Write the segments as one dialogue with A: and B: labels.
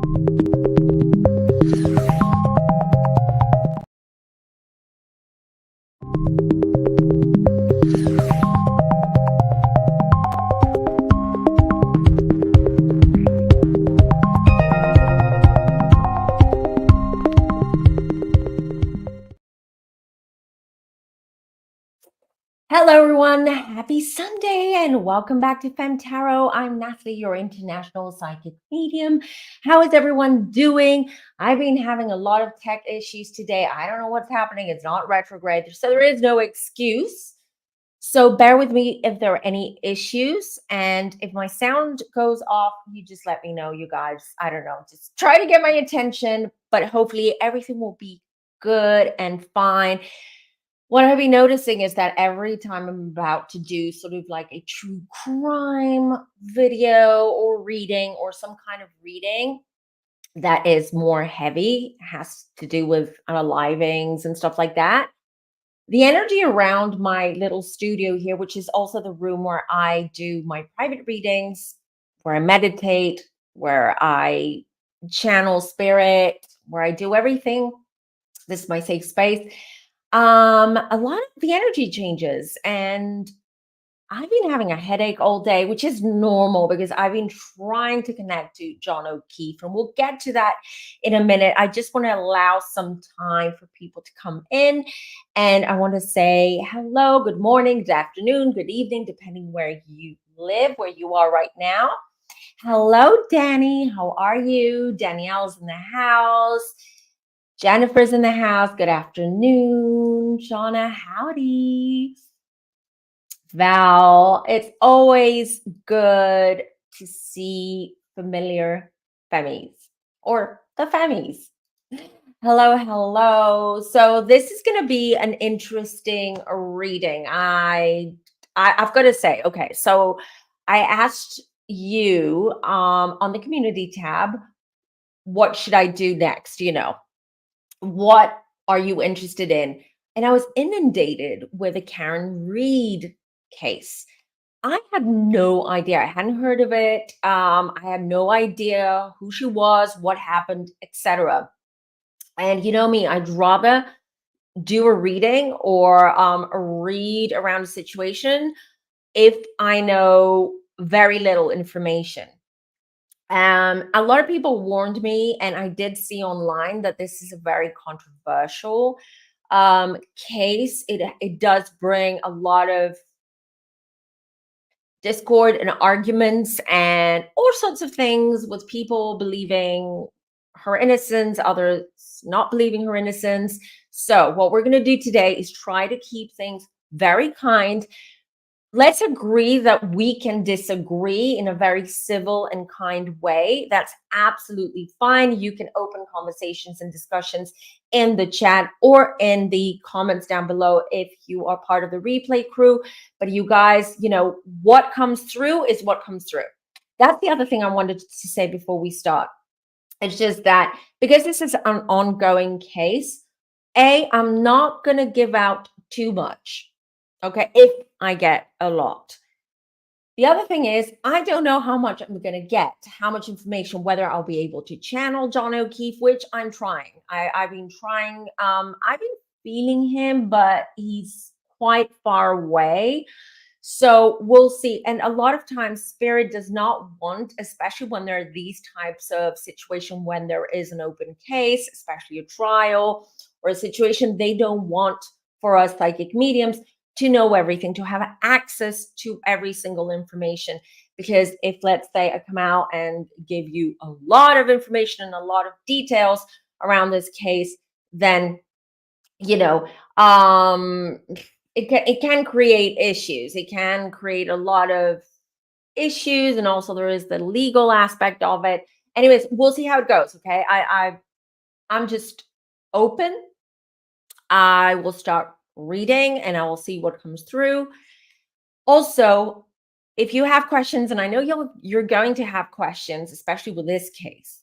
A: Hello, everyone. Happy Sunday and welcome back to FemmeTarot. I'm Natalie, your international psychic medium. How is everyone doing? I've been having a lot of tech issues today. I don't know what's happening. It's not retrograde, so there is no excuse. So bear with me if there are any issues. And if my sound goes off, you just let me know, you guys. I don't know. Just try to get my attention, but hopefully everything will be good and fine. What I've been noticing is that every time I'm about to do sort of like a true crime video or reading or some kind of reading that is more heavy, has to do with unalivings and stuff like that, the energy around my little studio here, which is also the room where I do my private readings, where I meditate, where I channel spirit, where I do everything. This is my safe space. A lot of the energy changes, and I've been having a headache all day, which is normal because I've been trying to connect to John O'Keefe, and we'll get to that in a minute. I just want to allow some time for people to come in, and I want to say hello, good morning, good afternoon, good evening, depending where you live, where you are right now. Hello, Danny. How are you? Danielle's in the house. Jennifer's in the house. Good afternoon. Shauna, howdy. Val, it's always good to see familiar femmies or the femmies. Hello, hello. So this is going to be an interesting reading. I've got to say, okay, so I asked you on the community tab, what should I do next? What are you interested in? And I was inundated with a Karen Reed case. I had no idea. I hadn't heard of it. I had no idea who she was, what happened, etc. And you know me, I'd rather do a reading or a read around a situation if I know very little information. A lot of people warned me, and I did see online that this is a very controversial case. It does bring a lot of discord and arguments and all sorts of things, with people believing her innocence, others not believing her innocence. So what we're going to do today is try to keep things very kind. Let's agree that we can disagree in a very civil and kind way. That's absolutely fine. You can open conversations and discussions in the chat or in the comments down below if you are part of the replay crew. But you guys, what comes through is what comes through. That's the other thing I wanted to say before we start. It's just that because this is an ongoing case, I'm not going to give out too much. Okay, if I get a lot. The other thing is, I don't know how much I'm going to get, how much information, whether I'll be able to channel John O'Keefe, which I'm trying. I've been trying. I've been feeling him, but he's quite far away. So we'll see. And a lot of times spirit does not want, especially when there are these types of situation, when there is an open case, especially a trial or a situation, they don't want for us psychic mediums to know everything, to have access to every single information. Because if, let's say, I come out and give you a lot of information and a lot of details around this case, then, it can create issues. It can create a lot of issues. And also there is the legal aspect of it. Anyways, we'll see how it goes. Okay. I'm just open. I will start reading and I will see what comes through. Also, if you have questions, and I know you're going to have questions, especially with this case,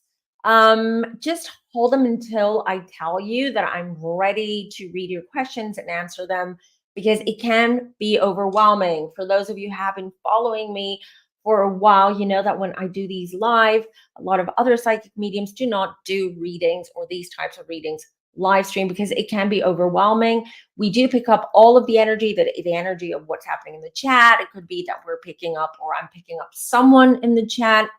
A: just hold them until I tell you that I'm ready to read your questions and answer them, because it can be overwhelming. For those of you who have been following me for a while, you know that when I do these live, a lot of other psychic mediums do not do readings or these types of readings live stream because it can be overwhelming. We do pick up all of the energy, the energy of what's happening in the chat. It could be that we're picking up or I'm picking up someone in the chat,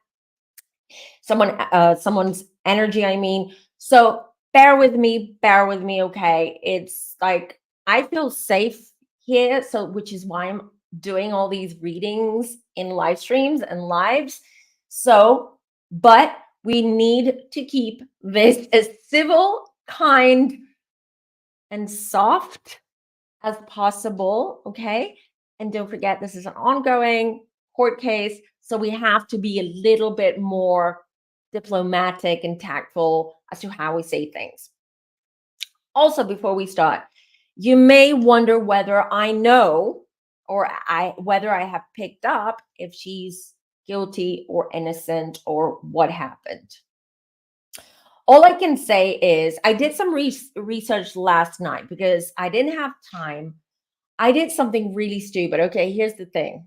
A: someone's energy, I mean. So bear with me, okay? It's like I feel safe here, so which is why I'm doing all these readings in live streams and lives. So, but we need to keep this as civil, kind, and soft as possible, okay? And don't forget, this is an ongoing court case, so we have to be a little bit more diplomatic and tactful as to how we say things. Also, before we start, you may wonder whether I know or whether I have picked up if she's guilty or innocent or what happened. All I can say is I did some research last night because I didn't have time. I did something really stupid. Okay, here's the thing.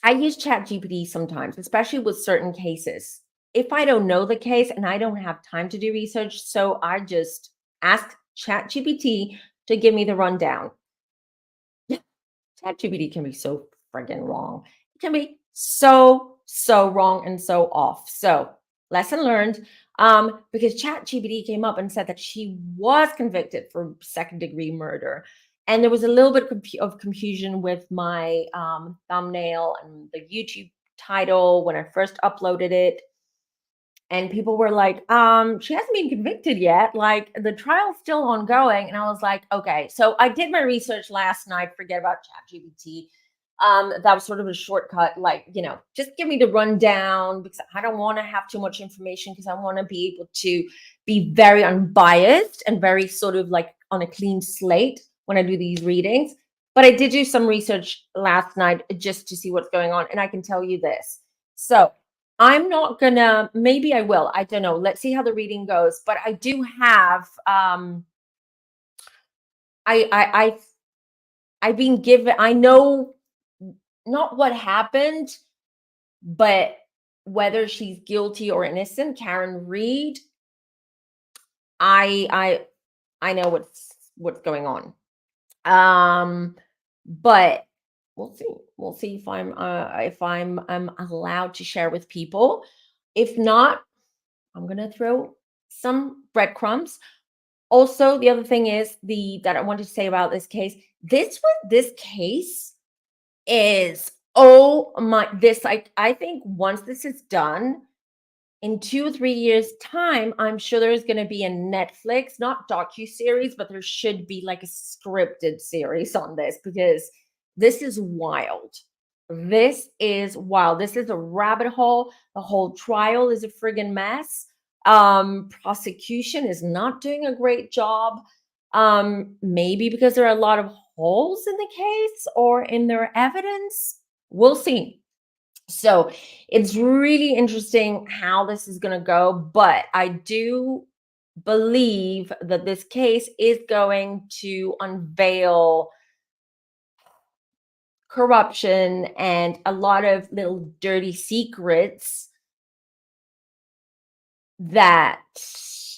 A: I use ChatGPT sometimes, especially with certain cases. If I don't know the case and I don't have time to do research, so I just ask ChatGPT to give me the rundown. ChatGPT can be so friggin' wrong. It can be so wrong and so off. So lesson learned. Because ChatGPT came up and said that she was convicted for second-degree murder, and there was a little bit of confusion with my thumbnail and the YouTube title when I first uploaded it. And people were like, she hasn't been convicted yet. Like the trial's still ongoing. And I was like, okay. So I did my research last night. Forget about ChatGPT. That was sort of a shortcut, like, you know, just give me the rundown because I don't want to have too much information because I want to be able to be very unbiased and very sort of like on a clean slate when I do these readings. But I did do some research last night just to see what's going on. And I can tell you this. So I'm not gonna, maybe I will. I don't know. Let's see how the reading goes. But I do have I I've been given, I know not what happened, but whether she's guilty or innocent. Karen Reed, I I I know what's going on. But we'll see. We'll see if I'm allowed to share with people. If not, I'm gonna throw some breadcrumbs. Also, the other thing is that I wanted to say about this case. This case is, oh my, this I think once this is done in 2 or 3 years time, I'm sure there's going to be a Netflix, not docu-series, but there should be like a scripted series on this because this is wild. This is wild. This is a rabbit hole. The whole trial is a friggin' mess. Prosecution is not doing a great job. Maybe because there are a lot of holes in the case or in their evidence. We'll see. So it's really interesting how this is going to go, but I do believe that this case is going to unveil corruption and a lot of little dirty secrets that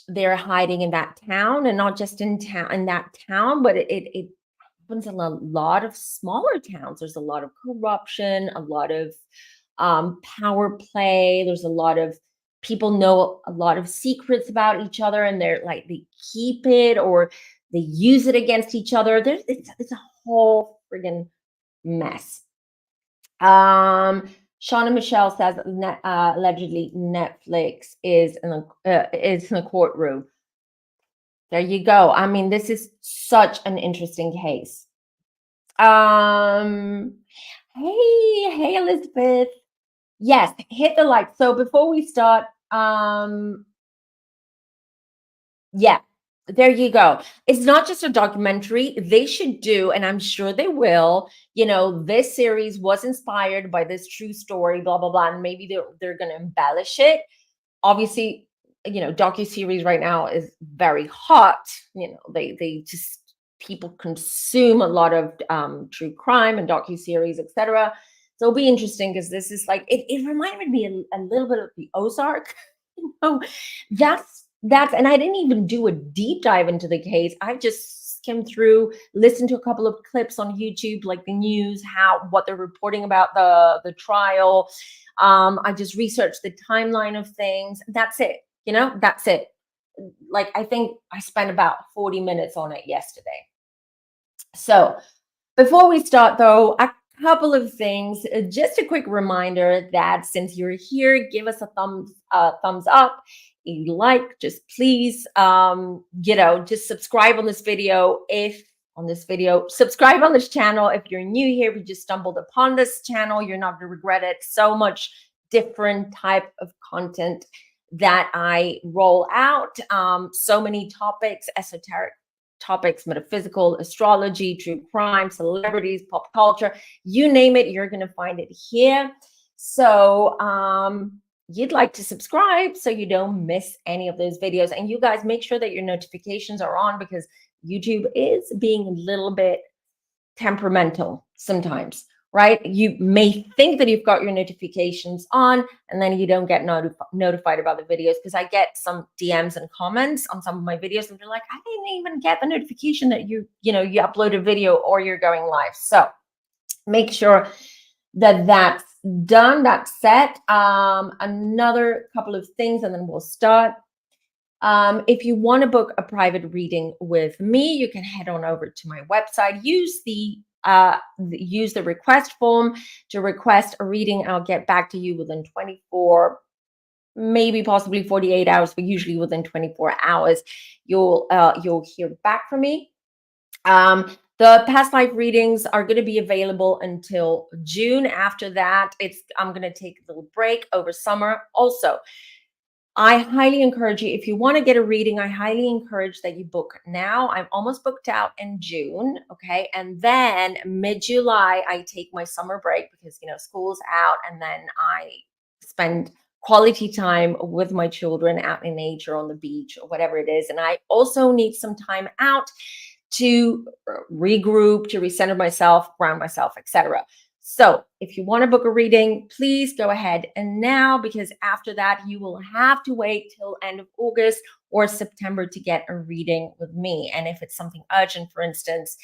A: they're hiding in that town, and not just in that town, but it happens in a lot of smaller towns. There's a lot of corruption, a lot of power play. There's a lot of people know a lot of secrets about each other, and they're like they keep it or they use it against each other. It's a whole friggin' mess. Shauna Michelle says allegedly Netflix is in the courtroom. There you go. I mean, this is such an interesting case. Hey, Elizabeth. Yes, hit the like. So before we start, yeah, there you go. It's not just a documentary. They should do, and I'm sure they will. You know, this series was inspired by this true story, blah blah blah, and maybe they're going to embellish it. Obviously, you know, docu-series right now is very hot. You know, they just people consume a lot of true crime and docu-series, etc. So it'll be interesting because this is like it reminded me a little bit of the Ozark. Oh, that's and I didn't even do a deep dive into the case. I just skimmed through, listened to a couple of clips on YouTube, like the news, how what they're reporting about the trial. I just researched the timeline of things. That's it. That's it. Like I think I spent about 40 minutes on it yesterday. So before we start, though, a couple of things. Just a quick reminder that since you're here, give us a thumbs up. If you like, just please, just subscribe on this video. If on this video, subscribe on this channel. If you're new here, if you just stumbled upon this channel, you're not going to regret it. So much different type of content that I roll out. So many topics, esoteric topics, metaphysical, astrology, true crime, celebrities, pop culture, you name it, you're going to find it here. So you'd like to subscribe so you don't miss any of those videos. And you guys make sure that your notifications are on because YouTube is being a little bit temperamental sometimes, right? You may think that you've got your notifications on and then you don't get notified about the videos, because I get some DMs and comments on some of my videos and they're like, I didn't even get the notification that you upload a video or you're going live. So make sure that that's done, that's set. Another couple of things and then we'll start. If you want to book a private reading with me, you can head on over to my website. Use the request form to request a reading. I'll get back to you within 24, maybe possibly 48 hours, but usually within 24 hours, you'll hear back from me. The past life readings are going to be available until June. After that, I'm going to take a little break over summer. Also, I highly encourage you, if you want to get a reading, I highly encourage that you book now. I'm almost booked out in June. Okay. And then mid-July, I take my summer break because, school's out, and then I spend quality time with my children out in nature, on the beach, or whatever it is. And I also need some time out to regroup, to recenter myself, ground myself, etc. So if you want to book a reading, please go ahead and now, because after that, you will have to wait till end of August or September to get a reading with me. And if it's something urgent, for instance,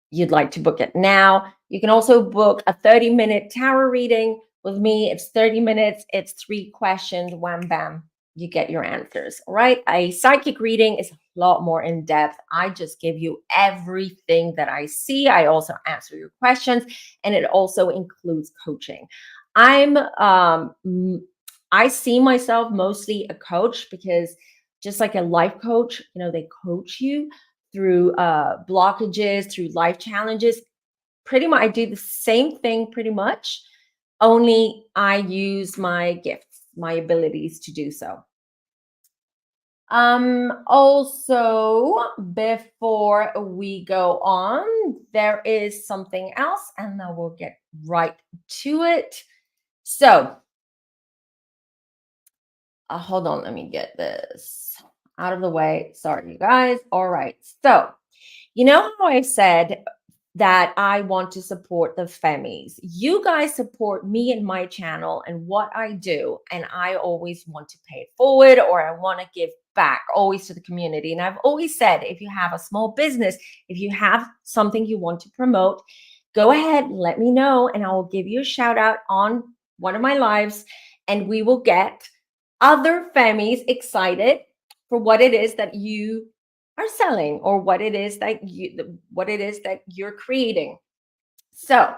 A: you'd like to book it now, you can also book a 30-minute tarot reading with me. It's 30 minutes. It's 3 questions. Wham, bam. You get your answers. All right. A psychic reading is a lot more in depth. I just give you everything that I see. I also answer your questions, and it also includes coaching. I see myself mostly a coach because just like a life coach, they coach you through blockages, through life challenges. Pretty much, I do the same thing pretty much, only I use my gifts, my abilities to do so. Also, before we go on, there is something else, and then we'll get right to it. So, hold on, let me get this out of the way. Sorry, you guys. All right. So, how I said that I want to support the Femmies. You guys support me and my channel and what I do, and I always want to pay it forward, or I want to give back always to the community. And I've always said, if you have a small business, if you have something you want to promote, go ahead, let me know, and I will give you a shout out on one of my lives, and we will get other Femmies excited for what it is that you are selling, or what it is that you're creating. So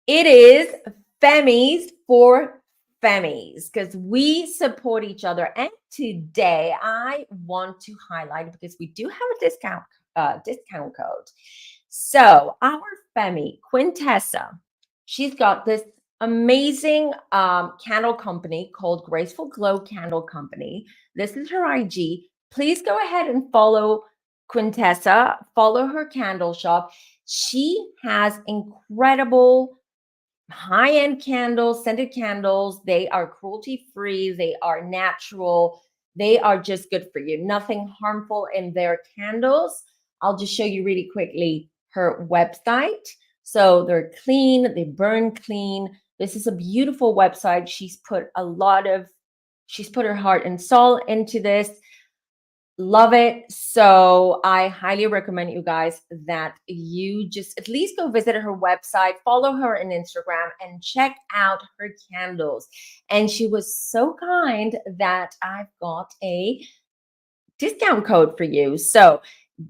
A: it is Femmies for Femmies, because we support each other. And today I want to highlight, because we do have a discount code. So our Femme Quintessa, she's got this amazing candle company called Graceful Glow Candle Company. This is her IG. Please go ahead and follow Quintessa, follow her candle shop. She has incredible high-end candles, scented candles. They are cruelty-free. They are natural. They are just good for you. Nothing harmful in their candles. I'll just show you really quickly her website. So they're clean, they burn clean. This is a beautiful website. She's put her heart and soul into this. Love it. So I highly recommend you guys that you just at least go visit her website, follow her on Instagram, and check out her candles. And she was so kind that I've got a discount code for you. So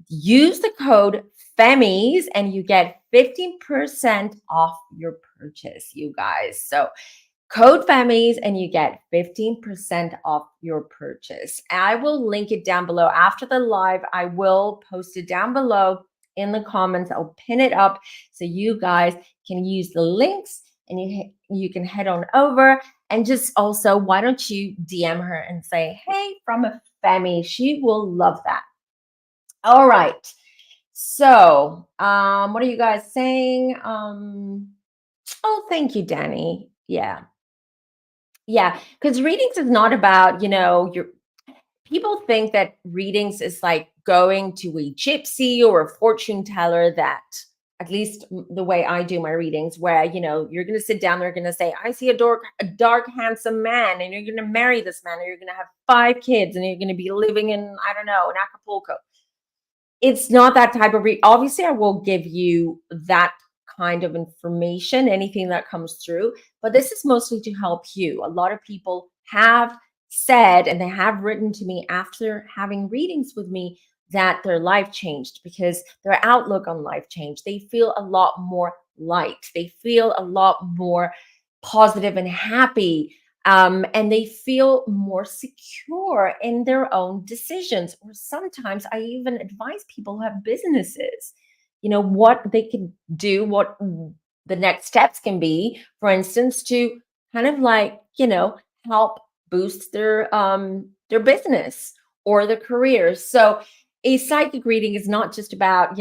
A: use the code FEMMES and you get 15% off your purchase, you guys. So code FEMMES and you get 15% off your purchase. I will link it down below. After the live, I will post it down below in the comments. I'll pin it up so you guys can use the links and you can head on over. And just also, why don't you DM her and say, hey, from a Femme. She will love that. All right. So, what are you guys saying? Oh, thank you, Danny. Yeah. Yeah, because readings is not about, your people think that readings is like going to a gypsy or a fortune teller that at least the way I do my readings, where you're gonna sit down, they're gonna say, I see a dark, handsome man, and you're gonna marry this man, and you're gonna have 5 kids, and you're gonna be living in, I don't know, in Acapulco. It's not that type of obviously I will give you that kind of information, anything that comes through, but this is mostly to help you. A lot of people have said, and they have written to me after having readings with me, that their life changed because their outlook on life changed. They feel a lot more light, they feel a lot more positive and happy, and they feel more secure in their own decisions. Or sometimes I even advise people who have businesses, what they can do, what the next steps can be, for instance, to kind of like, help boost their business or their careers. So a psychic reading is not just about,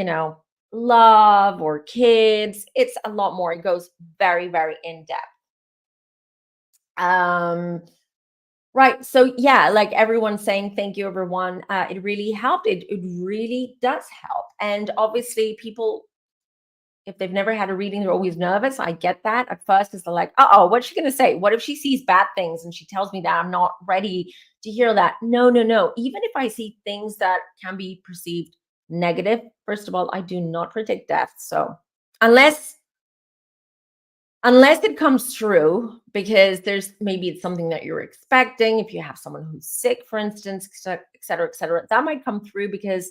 A: love or kids. It's a lot more. It goes very, very in depth. Um, right. So yeah, like everyone's saying, thank you, everyone. It really helped. It really does help. And obviously, people, if they've never had a reading, they're always nervous. I get that. At first, it's like, oh, what's she gonna say? What if she sees bad things and she tells me that I'm not ready to hear that? No, no, no. Even if I see things that can be perceived negative, first of all, I do not predict death. So unless it comes true, because there's maybe it's something that you're expecting, if you have someone who's sick, for instance, et cetera, et cetera, that might come through. Because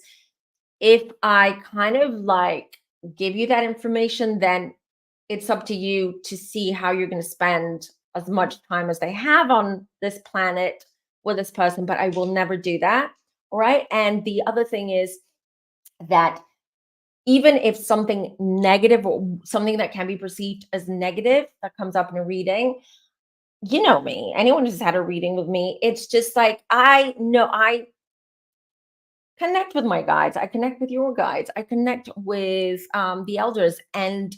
A: if I kind of like give you that information, then it's up to you to see how you're going to spend as much time as they have on this planet with this person, but I will never do that. All right. And the other thing is that even if something negative or something that can be perceived as negative that comes up in a reading, you know me, anyone who's had a reading with me, it's just like, I know I connect with my guides, I connect with your guides, I connect with the elders, and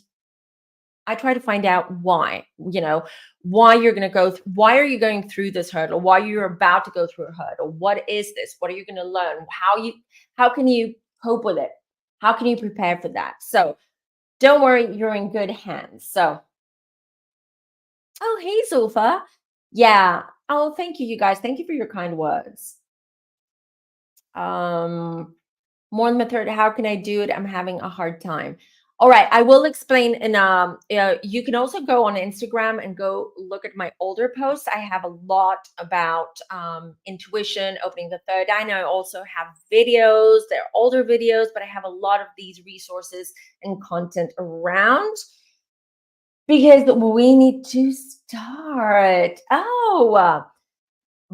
A: I try to find out why, why you're going to why are you going through this hurdle? Why you're about to go through a hurdle? What is this? What are you going to learn? How can you cope with it? How can you prepare for that? So don't worry, you're in good hands. So, oh, hey, Zulfa. Yeah. Oh, thank you, you guys. Thank you for your kind words. More than a third. How can I do it? I'm having a hard time. All right, I will explain. And you can also go on Instagram and go look at my older posts. I have a lot about intuition, opening the third eye. And I also have videos. They're older videos, but I have a lot of these resources and content around, because we need to start. Oh,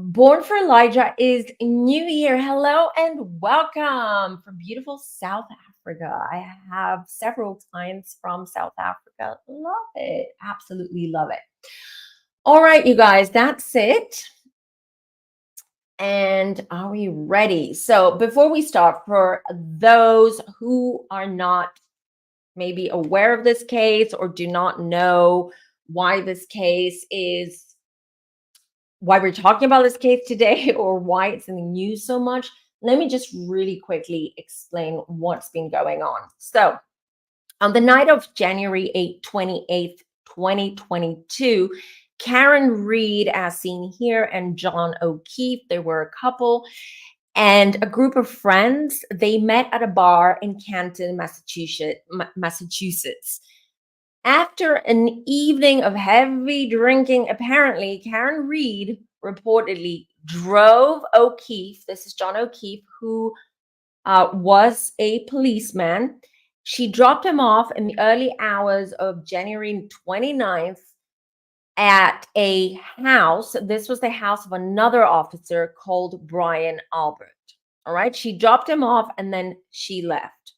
A: Born for Elijah is New Year. Hello and welcome from beautiful South Africa. I have several clients from South Africa. Love it. Absolutely love it. All right, you guys, that's it. And are we ready? So before we start, for those who are not maybe aware of this case or do not know why this case is, why we're talking about this case today, or why it's in the news so much, let me just really quickly explain what's been going on. So On the night of January 28th, 2022, Karen Reed, as seen here, and John O'Keefe, they were a couple, and a group of friends, they met at a bar in Canton, Massachusetts. After an evening of heavy drinking, apparently, Karen Reed reportedly drove O'Keefe, this is John O'Keefe, who was a policeman. She dropped him off in the early hours of January 29th at a house. This was the house of another officer called Brian Albert. All right. She dropped him off and then she left.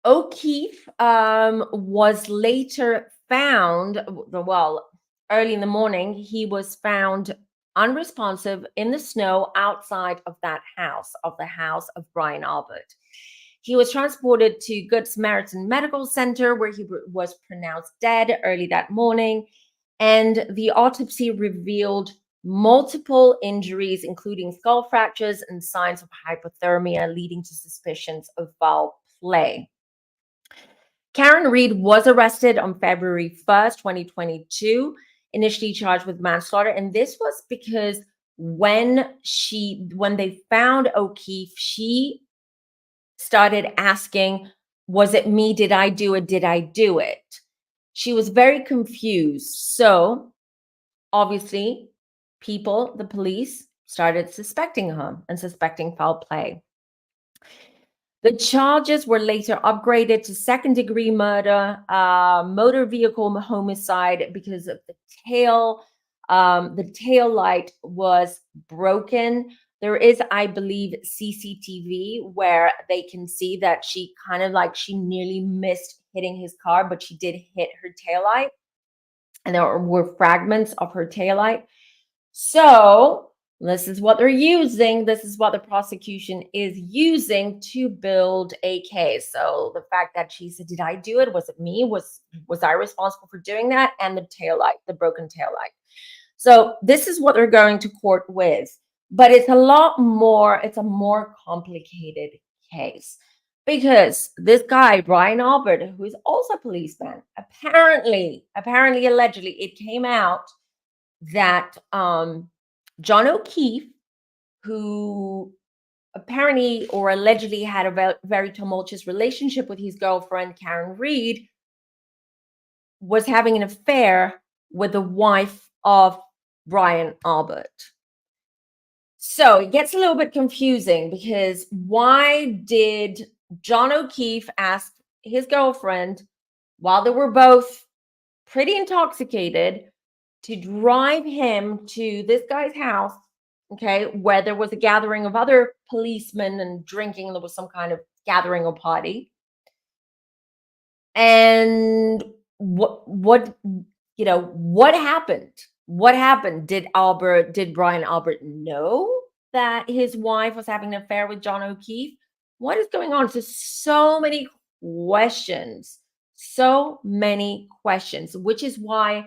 A: O'Keefe was later found, well, early in the morning, he was found unresponsive in the snow outside of that house, of the house of Brian Albert. He was transported to Good Samaritan Medical Center, where he was pronounced dead early that morning. And the autopsy revealed multiple injuries, including skull fractures and signs of hypothermia, leading to suspicions of foul play. Karen Reed was arrested on February 1st, 2022, initially charged with manslaughter. And this was because when they found O'Keefe, she started asking, was it me? Did I do it? Did I do it? She was very confused. So obviously, the police started suspecting her and suspecting foul play. The charges were later upgraded to second-degree murder, motor vehicle homicide, because of the tail. The tail light was broken. There is, I believe, CCTV where they can see that she nearly missed hitting his car, but she did hit her taillight, and there were fragments of her taillight. So this is what they're using. This is what the prosecution is using to build a case. So the fact that she said, did I do it? Was it me? Was I responsible for doing that? And the taillight, the broken taillight. So this is what they're going to court with. But it's a more complicated case. Because this guy, Brian Albert, who is also a policeman, apparently, allegedly, it came out that John O'Keefe, who apparently or allegedly had a very tumultuous relationship with his girlfriend, Karen Reed, was having an affair with the wife of Brian Albert. So it gets a little bit confusing, because why did John O'Keefe ask his girlfriend, while they were both pretty intoxicated, to drive him to this guy's house, okay, where there was a gathering of other policemen and drinking? There was some kind of gathering or party. And what happened? What happened? Did Brian Albert know that his wife was having an affair with John O'Keefe? What is going on? So many questions, which is why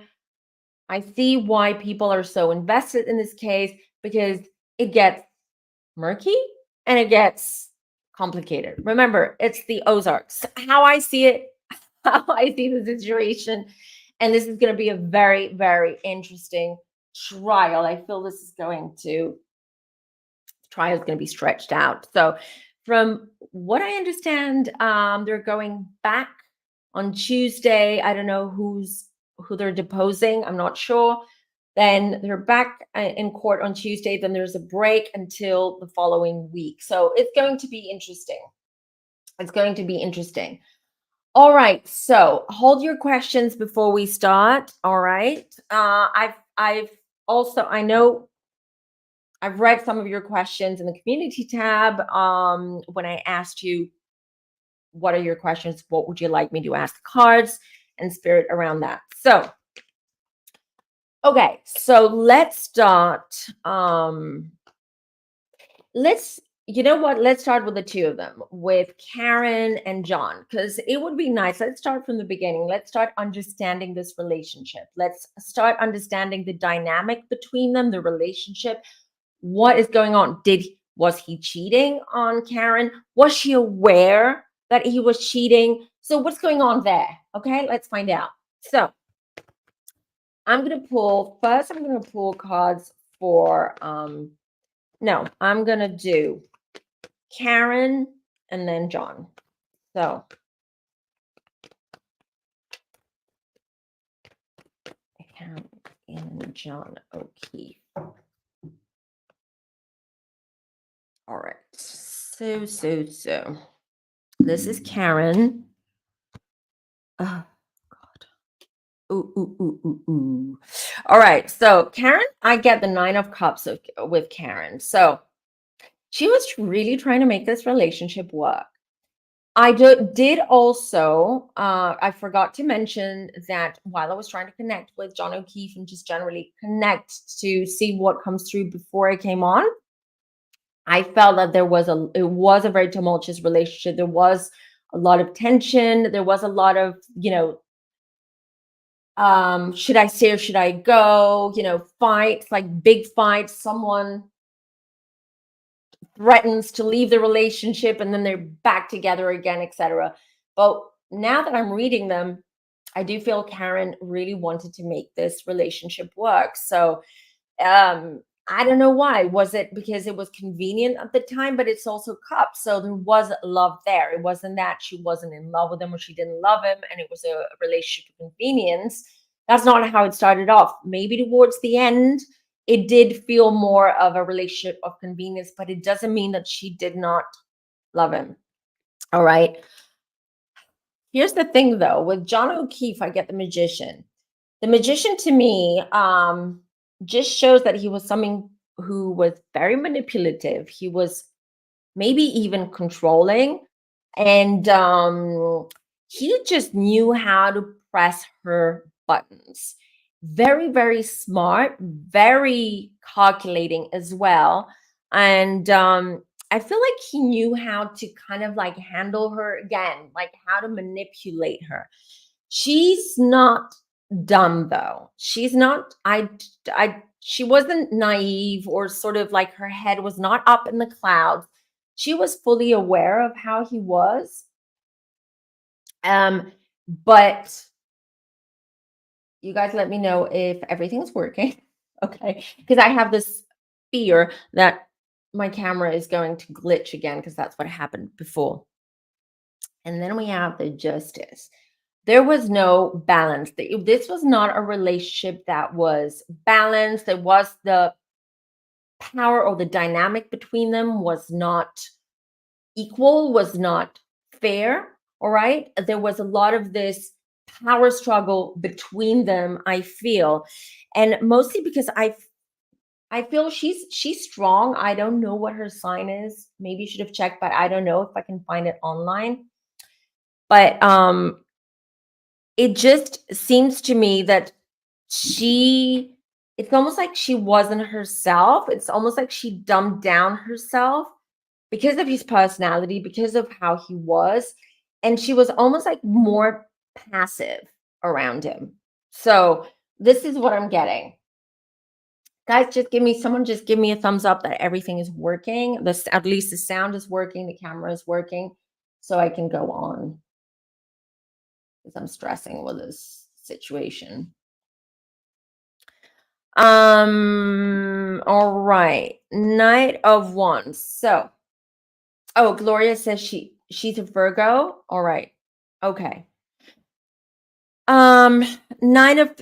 A: I see why people are so invested in this case, because it gets murky and it gets complicated. Remember, it's the Ozarks. How I see it, how I see the situation. And this is going to be a very, very interesting trial. I feel trial is going to be stretched out. So from what I understand, they're going back on Tuesday. I don't know who they're deposing. I'm not sure. Then they're back in court on Tuesday. Then there's a break until the following week. So it's going to be interesting. All right. So hold your questions before we start. All right. I've read some of your questions in the community tab. When I asked you, what are your questions? What would you like me to ask the cards and spirit around that? So, okay. So let's start. Let's start with the two of them, with Karen and John, because it would be nice. Let's start from the beginning. Let's start understanding this relationship. Let's start understanding the dynamic between them, the relationship. What is going on? Was he cheating on Karen? Was she aware that he was cheating? So what's going on there? Okay, let's find out. So I'm going to pull, first I'm going to pull cards for, no, I'm going to do Karen and then John. So Karen and John O'Keefe. All right. So this is Karen. Oh, God. Ooh. All right. So Karen, I get the 9 of Cups with Karen. So she was really trying to make this relationship work. I did also, I forgot to mention that while I was trying to connect with John O'Keefe and just generally connect to see what comes through before I came on, I felt that it was a very tumultuous relationship. There was a lot of tension. There was a lot of, should I stay or should I go? Fights, like big fights. Someone threatens to leave the relationship and then they're back together again, etc. But now that I'm reading them, I do feel Karen really wanted to make this relationship work. So I don't know why. Was it because it was convenient at the time? But it's also cups, so there was love there. It wasn't that she wasn't in love with him or she didn't love him and it was a relationship of convenience. That's not how it started off. Maybe towards the end it did feel more of a relationship of convenience, but it doesn't mean that she did not love him. All right. Here's the thing though, with John O'Keefe, I get the Magician. The Magician to me just shows that he was someone who was very manipulative. He was maybe even controlling. And he just knew how to press her buttons. Very, very smart, very calculating as well. And I feel like he knew how to kind of like handle her again, like how to manipulate her. She's not dumb though. She's not, she wasn't naive or sort of like her head was not up in the clouds. She was fully aware of how he was. But you guys let me know if everything's working. Okay. Because I have this fear that my camera is going to glitch again because that's what happened before. And then we have the Justice. There was no balance. This was not a relationship that was balanced. It was the power or the dynamic between them was not equal, was not fair. All right. There was a lot of this power struggle between them, I feel. And mostly because I feel she's strong. I don't know what her sign is. Maybe you should have checked, but I don't know if I can find it online. But it just seems to me that it's almost like she wasn't herself. It's almost like she dumbed down herself because of his personality, because of how he was. And she was almost like more passive around him. So this is what I'm getting. Guys, someone just give me a thumbs up that everything is working. At least the sound is working, the camera is working, so I can go on. Because I'm stressing with this situation. All right. Knight of Wands. So, oh, Gloria says she's a Virgo. All right. Okay.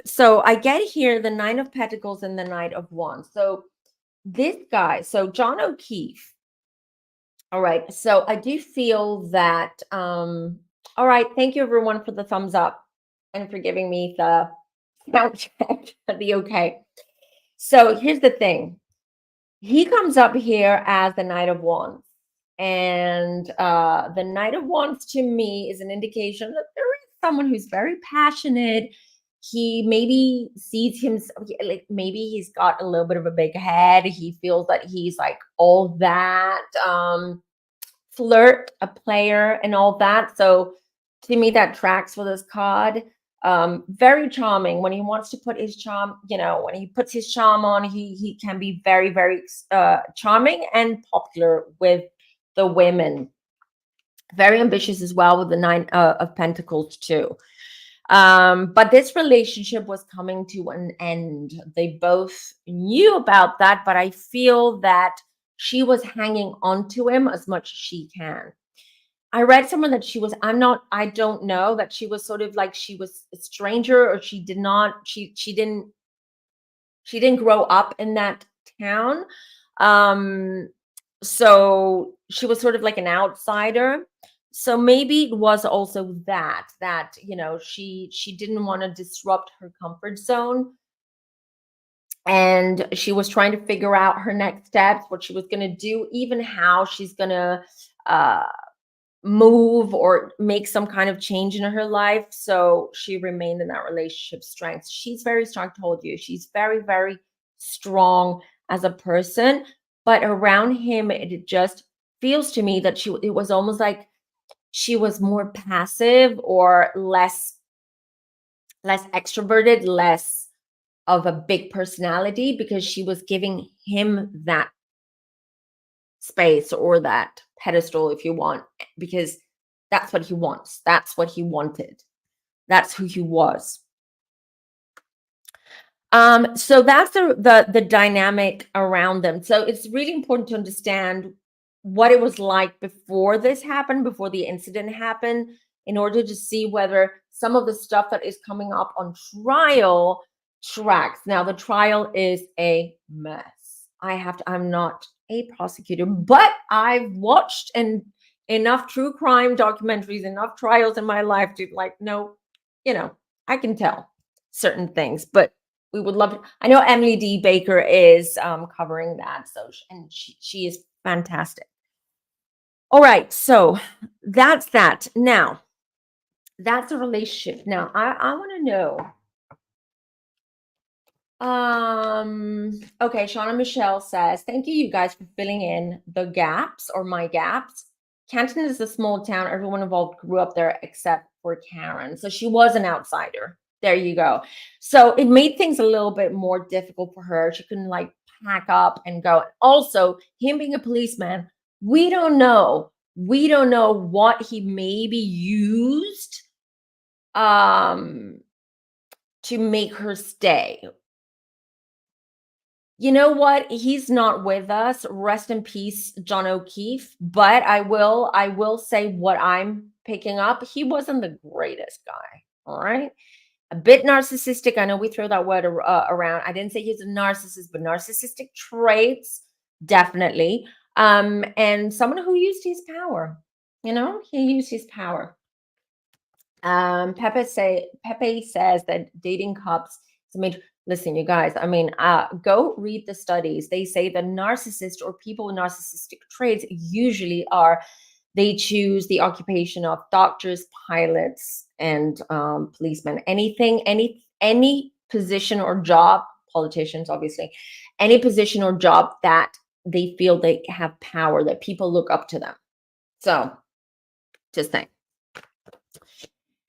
A: So I get here the 9 of Pentacles and the Knight of Wands. So this guy, so John O'Keefe. All right. So I do feel that all right, thank you everyone for the thumbs up and for giving me the sound check, the okay. So here's the thing. He comes up here as the Knight of Wands. And the Knight of Wands to me is an indication that there is someone who's very passionate. He maybe sees himself, like maybe he's got a little bit of a big head. He feels that he's like all that, flirt, a player, and all that. So to me, that tracks with this card. Very charming. When he wants to put his charm, when he puts his charm on, he can be very, very charming and popular with the women. Very ambitious as well with the Nine of Pentacles too. But this relationship was coming to an end. They both knew about that, but I feel that she was hanging on to him as much as she can. I read somewhere that I don't know, that she was sort of like she was a stranger, or she didn't grow up in that town. Um, so she was sort of like an outsider. So maybe it was also that she didn't want to disrupt her comfort zone, and she was trying to figure out her next steps, what she was going to do, even how she's going to uh move or make some kind of change in her life. So she remained in that relationship strength. She's very strong, told you. She's very, very strong as a person. But around him, it just feels to me that it was almost like she was more passive or less extroverted, less of a big personality, because she was giving him that space or that pedestal, if you want, because that's what he wants. That's what he wanted. That's who he was. So that's the dynamic around them. So it's really important to understand what it was like before this happened, before the incident happened, in order to see whether some of the stuff that is coming up on trial tracks. Now, the trial is a mess. I'm not a prosecutor, but I've watched enough true crime documentaries, enough trials in my life to like know, I can tell certain things, but we would love to. I know Emily D. Baker is covering that, and she is fantastic. All right, so that's that. Now, that's a relationship. Now, I want to know. Okay, Shauna Michelle says, thank you guys for filling in the gaps or my gaps. Canton is a small town. Everyone involved grew up there except for Karen. So she was an outsider. There you go. So it made things a little bit more difficult for her. She couldn't like pack up and go. Also, him being a policeman, we don't know. We don't know what he maybe used to make her stay. You know what? He's not with us. Rest in peace, John O'Keefe. But I will say what I'm picking up. He wasn't the greatest guy. All right. A bit narcissistic. I know we throw that word around. I didn't say he's a narcissist, but narcissistic traits, definitely. And someone who used his power. He used his power. Pepe says that dating cops is a major. Listen, you guys, I mean, go read the studies. They say the narcissist or people with narcissistic traits usually they choose the occupation of doctors, pilots, and policemen. Any position or job, politicians, obviously, any position or job that they feel they have power, that people look up to them. So just think.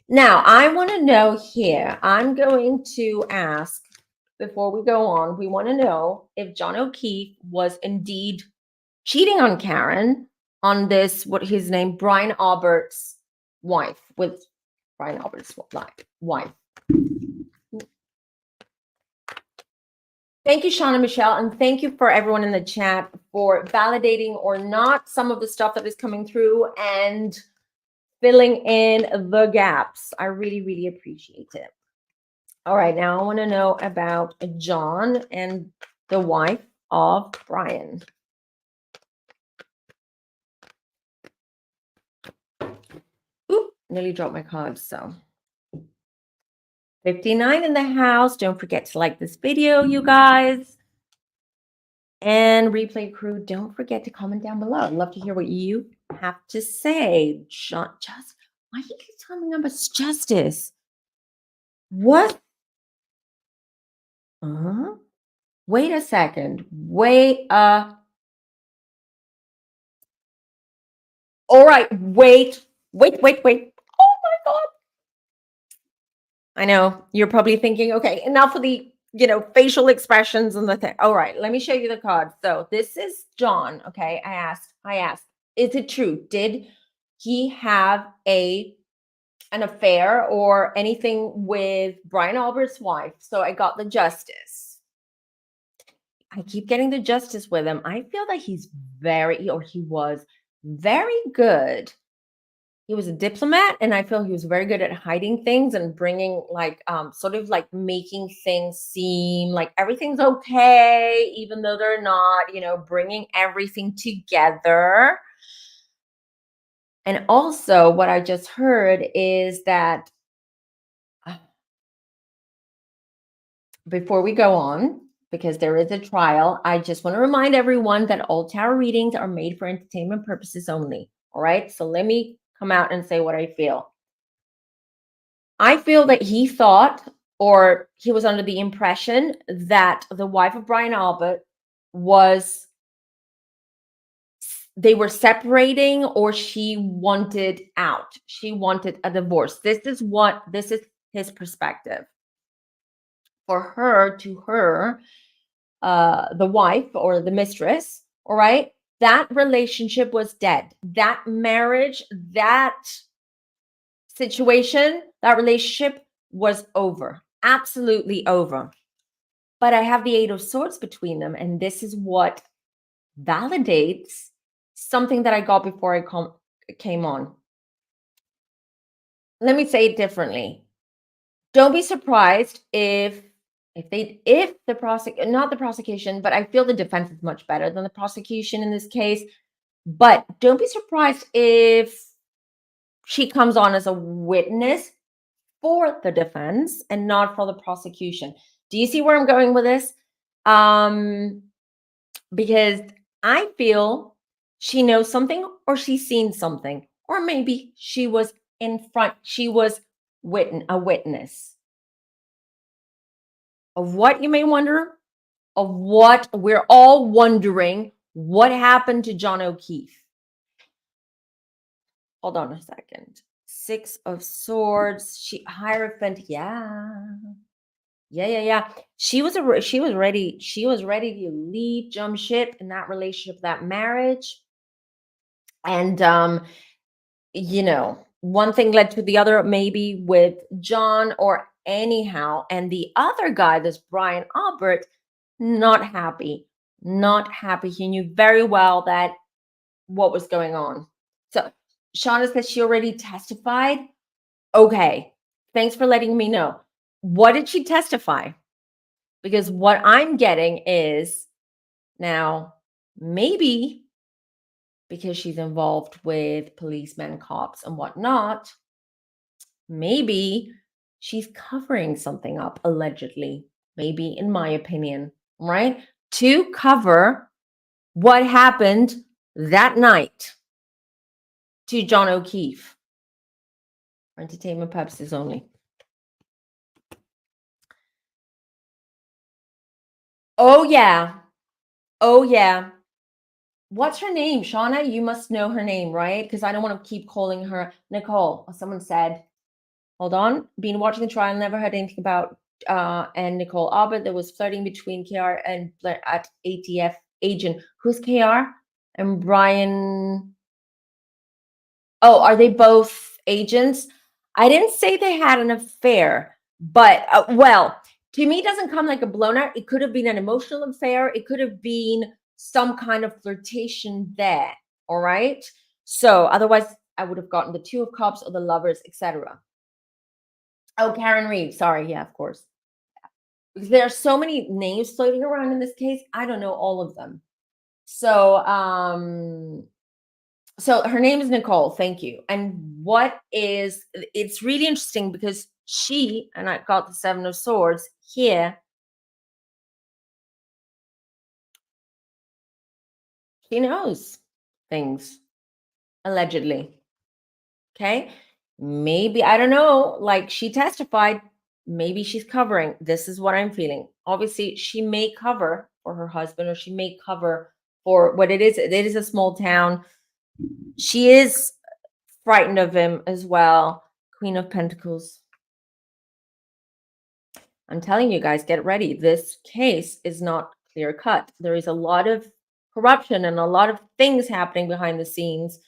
A: Now, I want to know here, I'm going to ask, before we go on, we want to know if John O'Keefe was indeed cheating on Karen, on this, what his name, Brian Aubert's wife, with Brian Aubert's wife. Thank you, Shauna Michelle, and thank you for everyone in the chat for validating or not some of the stuff that is coming through and filling in the gaps. I really, really appreciate it. All right, now I want to know about John and the wife of Brian. Oop, nearly dropped my cards, so. 59 in the house. Don't forget to like this video, you guys. And replay crew, don't forget to comment down below. I'd love to hear what you have to say. John, why he keeps coming up as justice? What? Wait a second. All right, wait. Oh my God. I know you're probably thinking, okay, enough of the, facial expressions and the thing. All right, let me show you the card. So this is John. Okay. I asked, is it true? Did he have an affair or anything with Brian Albert's wife. So I got the justice. I keep getting the justice with him. I feel that he was very good. He was a diplomat, and I feel he was very good at hiding things and bringing sort of like making things seem like everything's okay, even though they're not, bringing everything together. And also, what I just heard is that before we go on, because there is a trial, I just want to remind everyone that all tarot readings are made for entertainment purposes only. All right. So let me come out and say what I feel. I feel that he thought, or he was under the impression, that the wife of Brian Albert they were separating, or she wanted out. She wanted a divorce. This is his perspective. For her, the wife or the mistress, all right, that relationship was dead. That marriage, that situation, that relationship was over, absolutely over. But I have the Eight of Swords between them, and this is what validates something that I got before I came on. Let me say it differently. Don't be surprised if the prosecution, but I feel the defense is much better than the prosecution in this case. But don't be surprised if she comes on as a witness for the defense and not for the prosecution. Do you see where I'm going with this? Because I feel she knows something, or she's seen something, or maybe she was a witness of what you may wonder, of what we're all wondering, what happened to John O'Keefe. Hold on a second. Six of Swords, Hierophant, yeah. She was ready to leave, jump ship in that relationship, that marriage. And one thing led to the other, maybe with John or anyhow. And the other guy, this Brian Albert, not happy. He knew very well that what was going on. So Shauna says she already testified. Okay, thanks for letting me know. What did she testify? Because what I'm getting is, now, maybe because she's involved with policemen, cops, and whatnot, maybe she's covering something up, allegedly, maybe, in my opinion, right? To cover what happened that night to John O'Keefe. For entertainment purposes only. Oh, yeah. What's her name, Shauna? You must know her name, right? Because I don't want to keep calling her Nicole. Someone said, hold on, been watching the trial, never heard anything about and Nicole Albert. There was flirting between KR and Blair at ATF agent. Who's KR? And Brian. Oh, are they both agents? I didn't say they had an affair, but to me, it doesn't come like a blown out. It could have been an emotional affair. It could have been some kind of flirtation there. All right. So otherwise, I would have gotten the Two of Cups or the Lovers, etc. Oh, Karen Reeves. Sorry. Yeah, of course. Because there are so many names floating around in this case. I don't know all of them. So, so her name is Nicole. Thank you. And it's really interesting because and I got the Seven of Swords here. She knows things, allegedly. Okay. Maybe, I don't know, like she testified, maybe she's covering. This is what I'm feeling. Obviously, she may cover for her husband, or she may cover for what it is. It is a small town. She is frightened of him as well. Queen of Pentacles. I'm telling you guys, get ready. This case is not clear cut. There is a lot of corruption and a lot of things happening behind the scenes.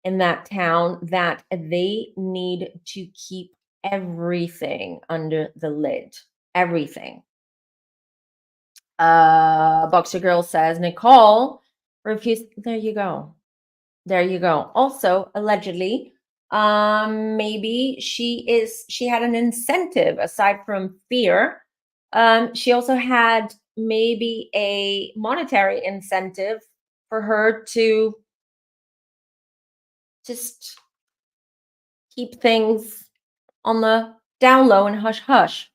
A: in that town that they need to keep everything under the lid. Everything. Boxer Girl says Nicole refused. There you go. There you go. Also, allegedly, maybe she had an incentive aside from fear. She also had maybe a monetary incentive for her to just keep things on the down low and hush hush.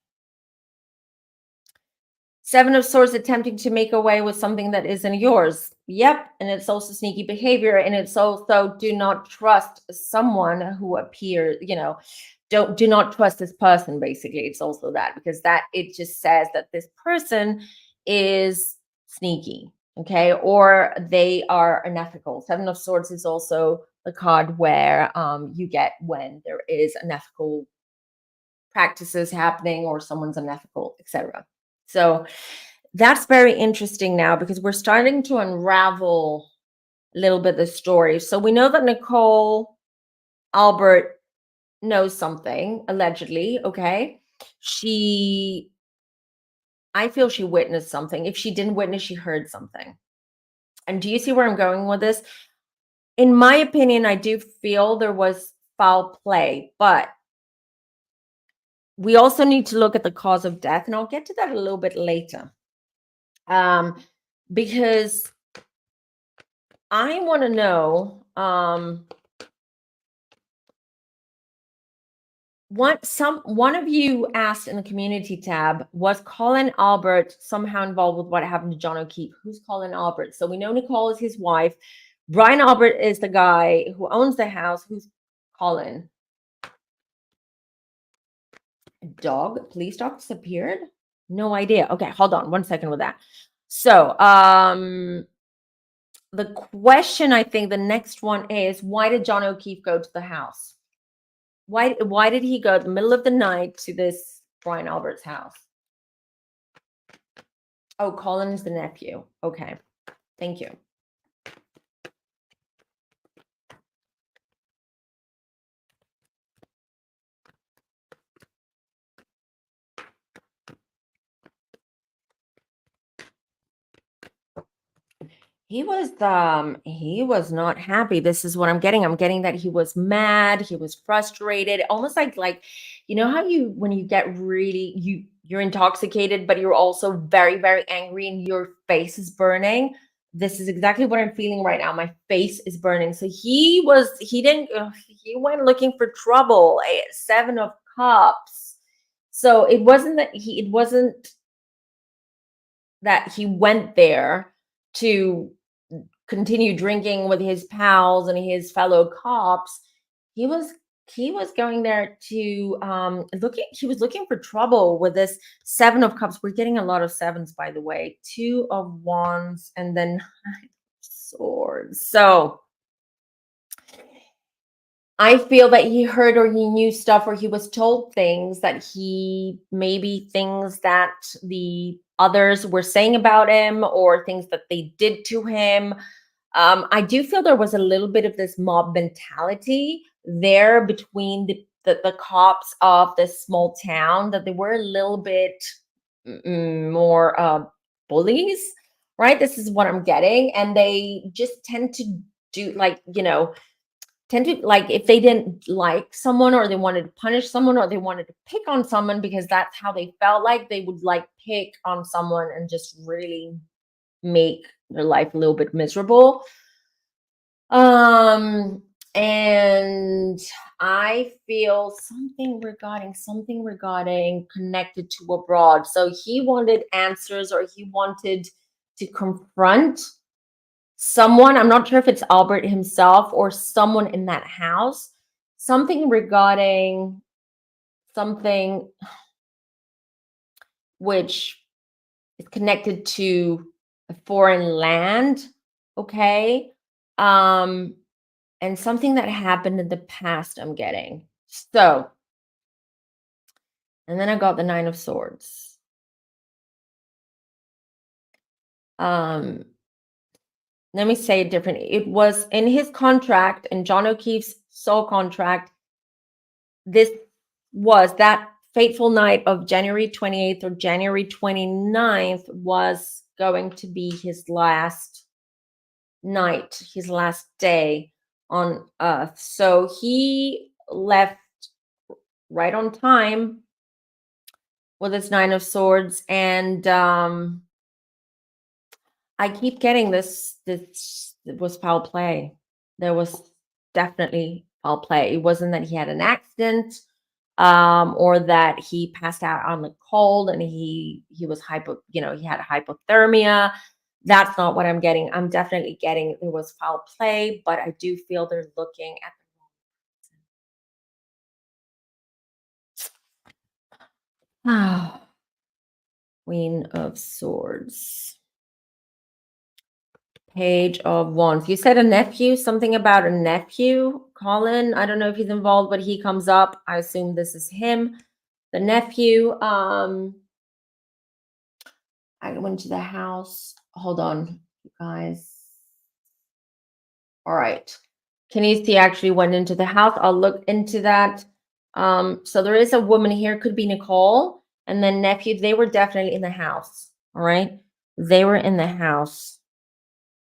A: Seven of Swords attempting to make away with something that isn't yours. Yep. And it's also sneaky behavior. And it's also do not trust someone who appears, do not trust this person, basically. It's also that, because that it just says that this person is sneaky, okay, or they are unethical. Seven of Swords is also the card where you get when there is unethical practices happening or someone's unethical, etc. So that's very interesting now because we're starting to unravel a little bit the story. So we know that Nicole Albert knows something, allegedly, okay? I feel she witnessed something. If she didn't witness, she heard something. And do you see where I'm going with this? In my opinion, I do feel there was foul play, but we also need to look at the cause of death, and I'll get to that a little bit later. Because I want to know one of you asked in the community tab, was Colin Albert somehow involved with what happened to John O'Keefe? Who's Colin Albert? So we know Nicole is his wife. Brian Albert is the guy who owns the house. Who's Colin? Police dog disappeared? No idea. Okay, hold on 1 second with that. So the question, I think the next one is, why did John O'Keefe go to the house? Why did he go in the middle of the night to this Brian Albert's house? Oh, Colin is the nephew. Okay. Thank you. He was not happy. This is what I'm getting. I'm getting that he was mad, he was frustrated, almost like you know how you when you get really you're intoxicated, but you're also very, very angry and your face is burning. This is exactly what I'm feeling right now. My face is burning. So he went looking for trouble. Seven of Cups. So it wasn't that he went there to continue drinking with his pals and his fellow cops. He was going there to he was looking for trouble with this Seven of Cups. We're getting a lot of sevens, by the way. Two of Wands and then Nine of Swords. So I feel that he heard or he knew stuff or he was told things that things that the others were saying about him or things that they did to him. I do feel there was a little bit of this mob mentality there between the cops of this small town, that they were a little bit more bullies, right? This is what I'm getting. And they just tend to do tend to like if they didn't like someone or they wanted to punish someone or they wanted to pick on someone because that's how they felt, like they would like pick on someone and just really make their life a little bit miserable. And I feel something regarding connected to abroad. So he wanted answers or he wanted to confront someone. I'm not sure if it's Albert himself or someone in that house. Something regarding something which is connected to a foreign land. Okay. And something that happened in the past, I'm getting. So, and then I got the Nine of Swords. let me say it differently. It was in his contract, in John O'Keefe's soul contract. This was that fateful night of January 28th or January 29th was going to be his last night, his last day on earth. So he left right on time with his Nine of Swords. And I keep getting this it was foul play. There was definitely foul play. It wasn't that he had an accident, or that he passed out on the cold and he was he had hypothermia. That's not what I'm getting. I'm definitely getting there was foul play, but I do feel they're looking at the Queen of Swords. Page of Wands. You said a nephew, something about a nephew, Colin. I don't know if he's involved, but he comes up. I assume this is him, the nephew. I went to the house. Hold on, you guys. All right. Kinesi actually went into the house. I'll look into that. So there is a woman here, could be Nicole, and then nephew. They were definitely in the house. All right. They were in the house.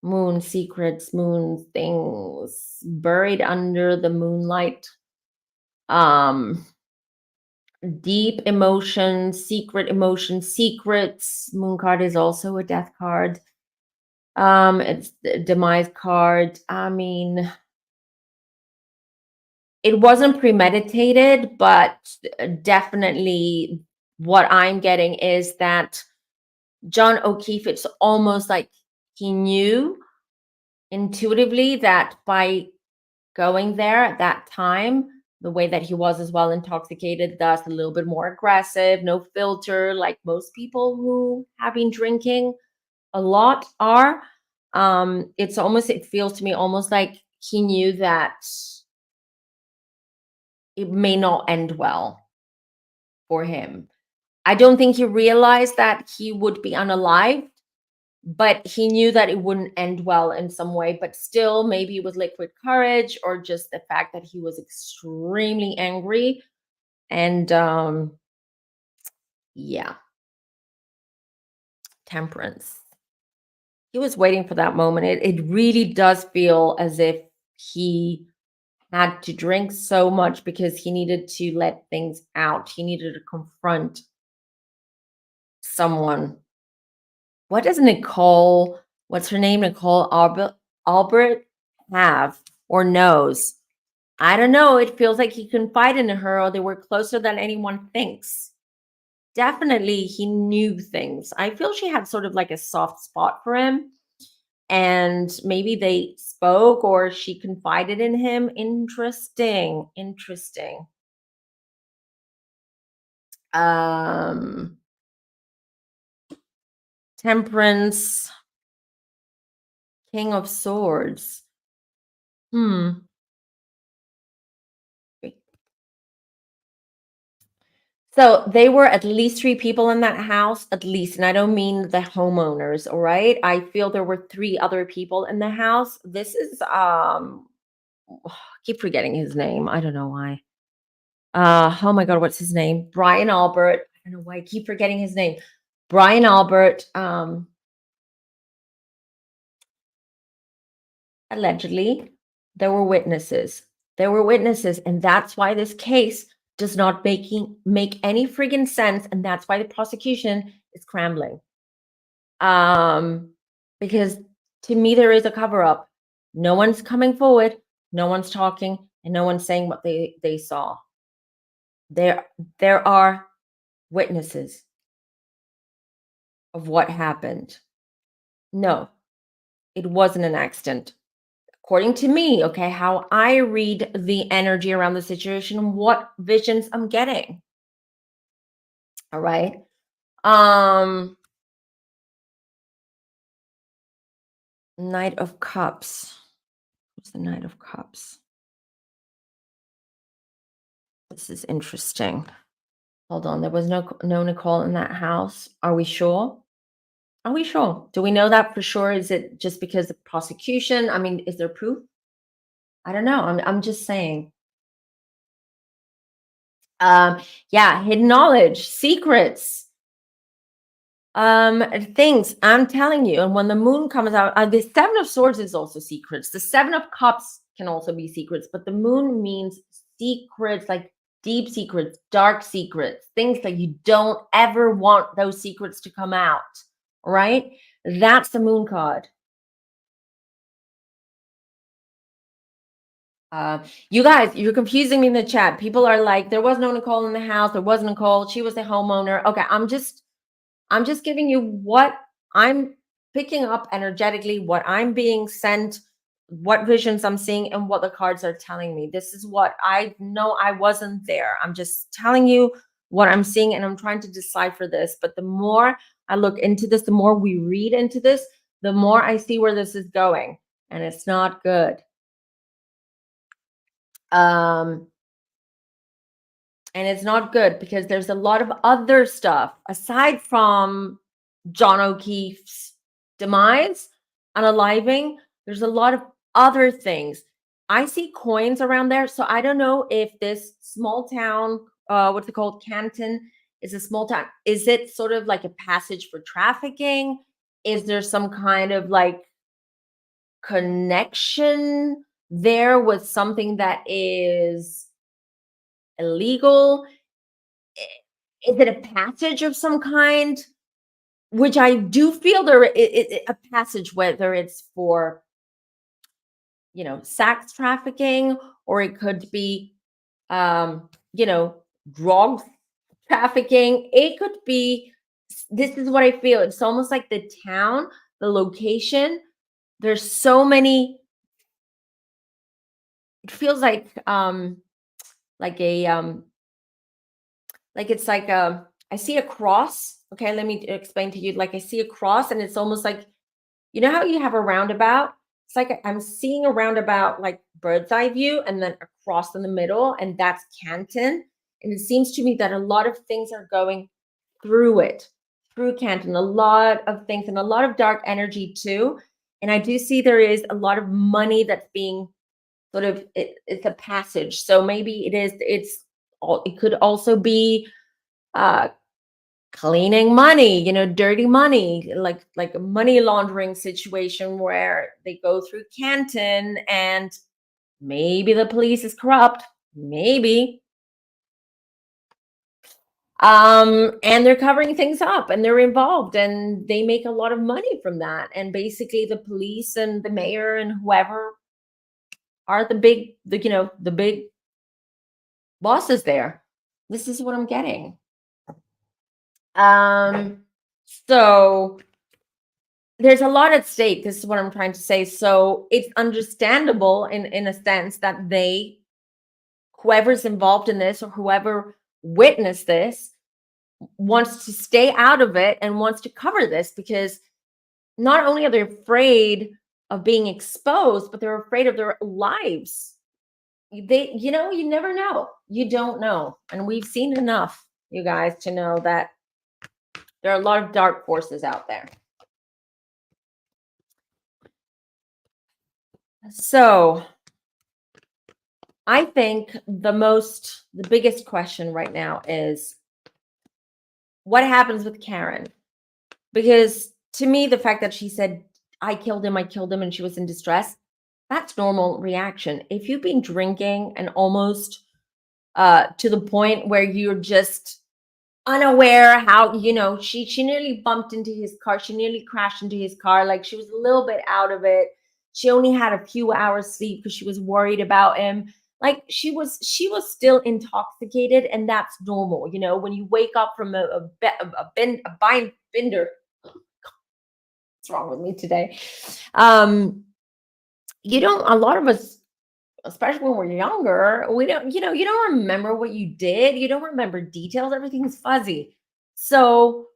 A: Moon secrets, moon things buried under the moonlight. Deep emotions, secrets. Moon card is also a death card. It's the demise card. I mean, it wasn't premeditated, but definitely what I'm getting is that John O'Keefe, it's almost like he knew intuitively that by going there at that time, the way that he was as well, intoxicated, thus a little bit more aggressive, no filter, like most people who have been drinking a lot are. It feels to me almost like he knew that it may not end well for him. I don't think he realized that he would be unalived, but he knew that it wouldn't end well in some way. But still, maybe it was liquid courage or just the fact that he was extremely angry. And yeah, temperance. He was waiting for that moment. It really does feel as if he had to drink so much because he needed to let things out. He needed to confront someone. What does Nicole, what's her name? Nicole Albert have or knows? I don't know. It feels like he confided in her or they were closer than anyone thinks. Definitely he knew things. I feel she had sort of like a soft spot for him. And maybe they spoke or she confided in him. Interesting. Interesting. Um Temperance, King of Swords. Hmm. So they were at least three people in that house, at least. And I don't mean the homeowners, all right? I feel there were three other people in the house. This is keep forgetting his name. I don't know why. Oh my god, what's his name? Brian Albert. I don't know why I keep forgetting his name. Brian Albert, allegedly, there were witnesses. There were witnesses, and that's why this case does not make any friggin' sense, and that's why the prosecution is scrambling. Because to me there is a cover up. No one's coming forward, no one's talking, and no one's saying what they saw. There are witnesses of what happened. No, it wasn't an accident. According to me, okay, how I read the energy around the situation, what visions I'm getting. All right. Knight of Cups. What's the Knight of Cups? This is interesting. Hold on, there was no Nicole in that house. Are we sure? Are we sure? Do we know that for sure? Is it just because of prosecution? I mean, is there proof? I don't know. I'm just saying. Um, yeah, hidden knowledge, secrets, things. I'm telling you. And when the moon comes out, the Seven of Swords is also secrets. The Seven of Cups can also be secrets, but the moon means secrets, like deep secrets, dark secrets, things that you don't ever want those secrets to come out. Right? That's the moon card. Uh, you guys, you're confusing me in the chat. People are like, there was no Nicole in the house. There wasn't Nicole. She was the homeowner. Okay, I'm just giving you what I'm picking up energetically, what I'm being sent, what visions I'm seeing, and what the cards are telling me. This is what I know. I wasn't there. I'm just telling you what I'm seeing, and I'm trying to decipher this. But the more I look into this, the more we read into this, the more I see where this is going, and it's not good. Um, and it's not good because there's a lot of other stuff aside from John O'Keefe's demise, unaliving. There's a lot of other things. I see coins around there, so I don't know if this small town, what's it called, Canton, is a small town. Is it sort of like a passage for trafficking? Is there some kind of like connection there with something that is illegal? Is it a passage of some kind? Which I do feel there a passage, whether it's for, sex trafficking, or it could be, um, you know, drug trafficking. It could be, this is what I feel. It's almost like the town, the location. There's so many, it feels like a, like it's like I see a cross. Okay, let me explain to you. Like I see a cross, and it's almost like, you know how you have a roundabout? It's like I'm seeing a roundabout like bird's eye view, and then a cross in the middle, and that's Canton. And it seems to me that a lot of things are going through it, through Canton, a lot of things, and a lot of dark energy too. And I do see there is a lot of money that's being sort of, it's a passage. So maybe it could also be uh cleaning money, dirty money, like a money laundering situation where they go through Canton, and maybe the police is corrupt, maybe. And they're covering things up, and they're involved, and they make a lot of money from that. And basically the police and the mayor and whoever are the big bosses there. This is what I'm getting. So there's a lot at stake. This is what I'm trying to say. So it's understandable in a sense that whoever's involved in this, or whoever witnessed this, wants to stay out of it and wants to cover this, because not only are they afraid of being exposed, but they're afraid of their lives. You never know. You don't know. And we've seen enough, you guys, to know that there are a lot of dark forces out there. So I think the biggest question right now is what happens with Karen? Because to me, the fact that she said, I killed him, and she was in distress, that's normal reaction. If you've been drinking and almost to the point where you're just unaware how, she nearly bumped into his car, she nearly crashed into his car, like she was a little bit out of it. She only had a few hours sleep because she was worried about him. Like she was still intoxicated, and that's normal. When you wake up from a bender. What's wrong with me today? A lot of us, especially when we're younger, we don't, you don't remember what you did. You don't remember details. Everything's fuzzy. So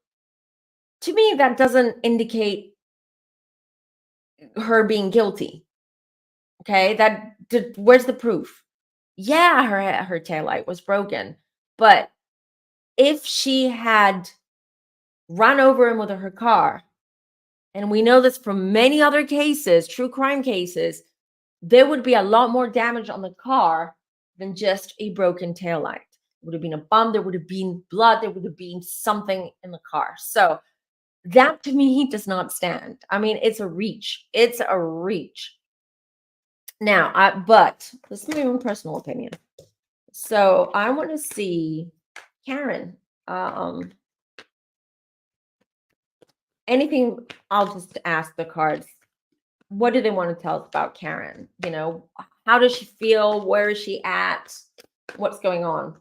A: to me, that doesn't indicate her being guilty. Okay. Where's the proof? Yeah, her taillight was broken. But if she had run over him with her car, And we know this from many other cases, true crime cases, there would be a lot more damage on the car than just a broken taillight. It would have been a bump, there would have been blood, there would have been something in the car. So that to me does not stand. I mean, it's a reach. It's a reach. Now, but this is my own personal opinion. So I want to see Karen. Anything, I'll just ask the cards. What do they want to tell us about Karen? You know, how does she feel? Where is she at? What's going on?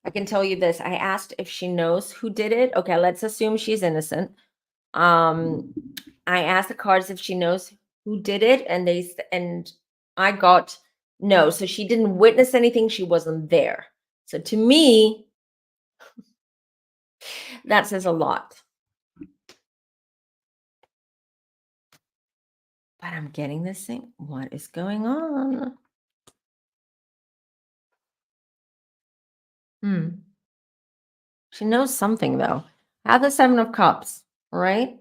A: I can tell you this. I asked if she knows who did it. Okay, let's assume she's innocent. Um, I asked the cards if she knows who did it, and and I got no. So she didn't witness anything. She wasn't there. So to me, that says a lot. But I'm getting this thing. What is going on? Hmm. She knows something though. I have the 7 of Cups, right?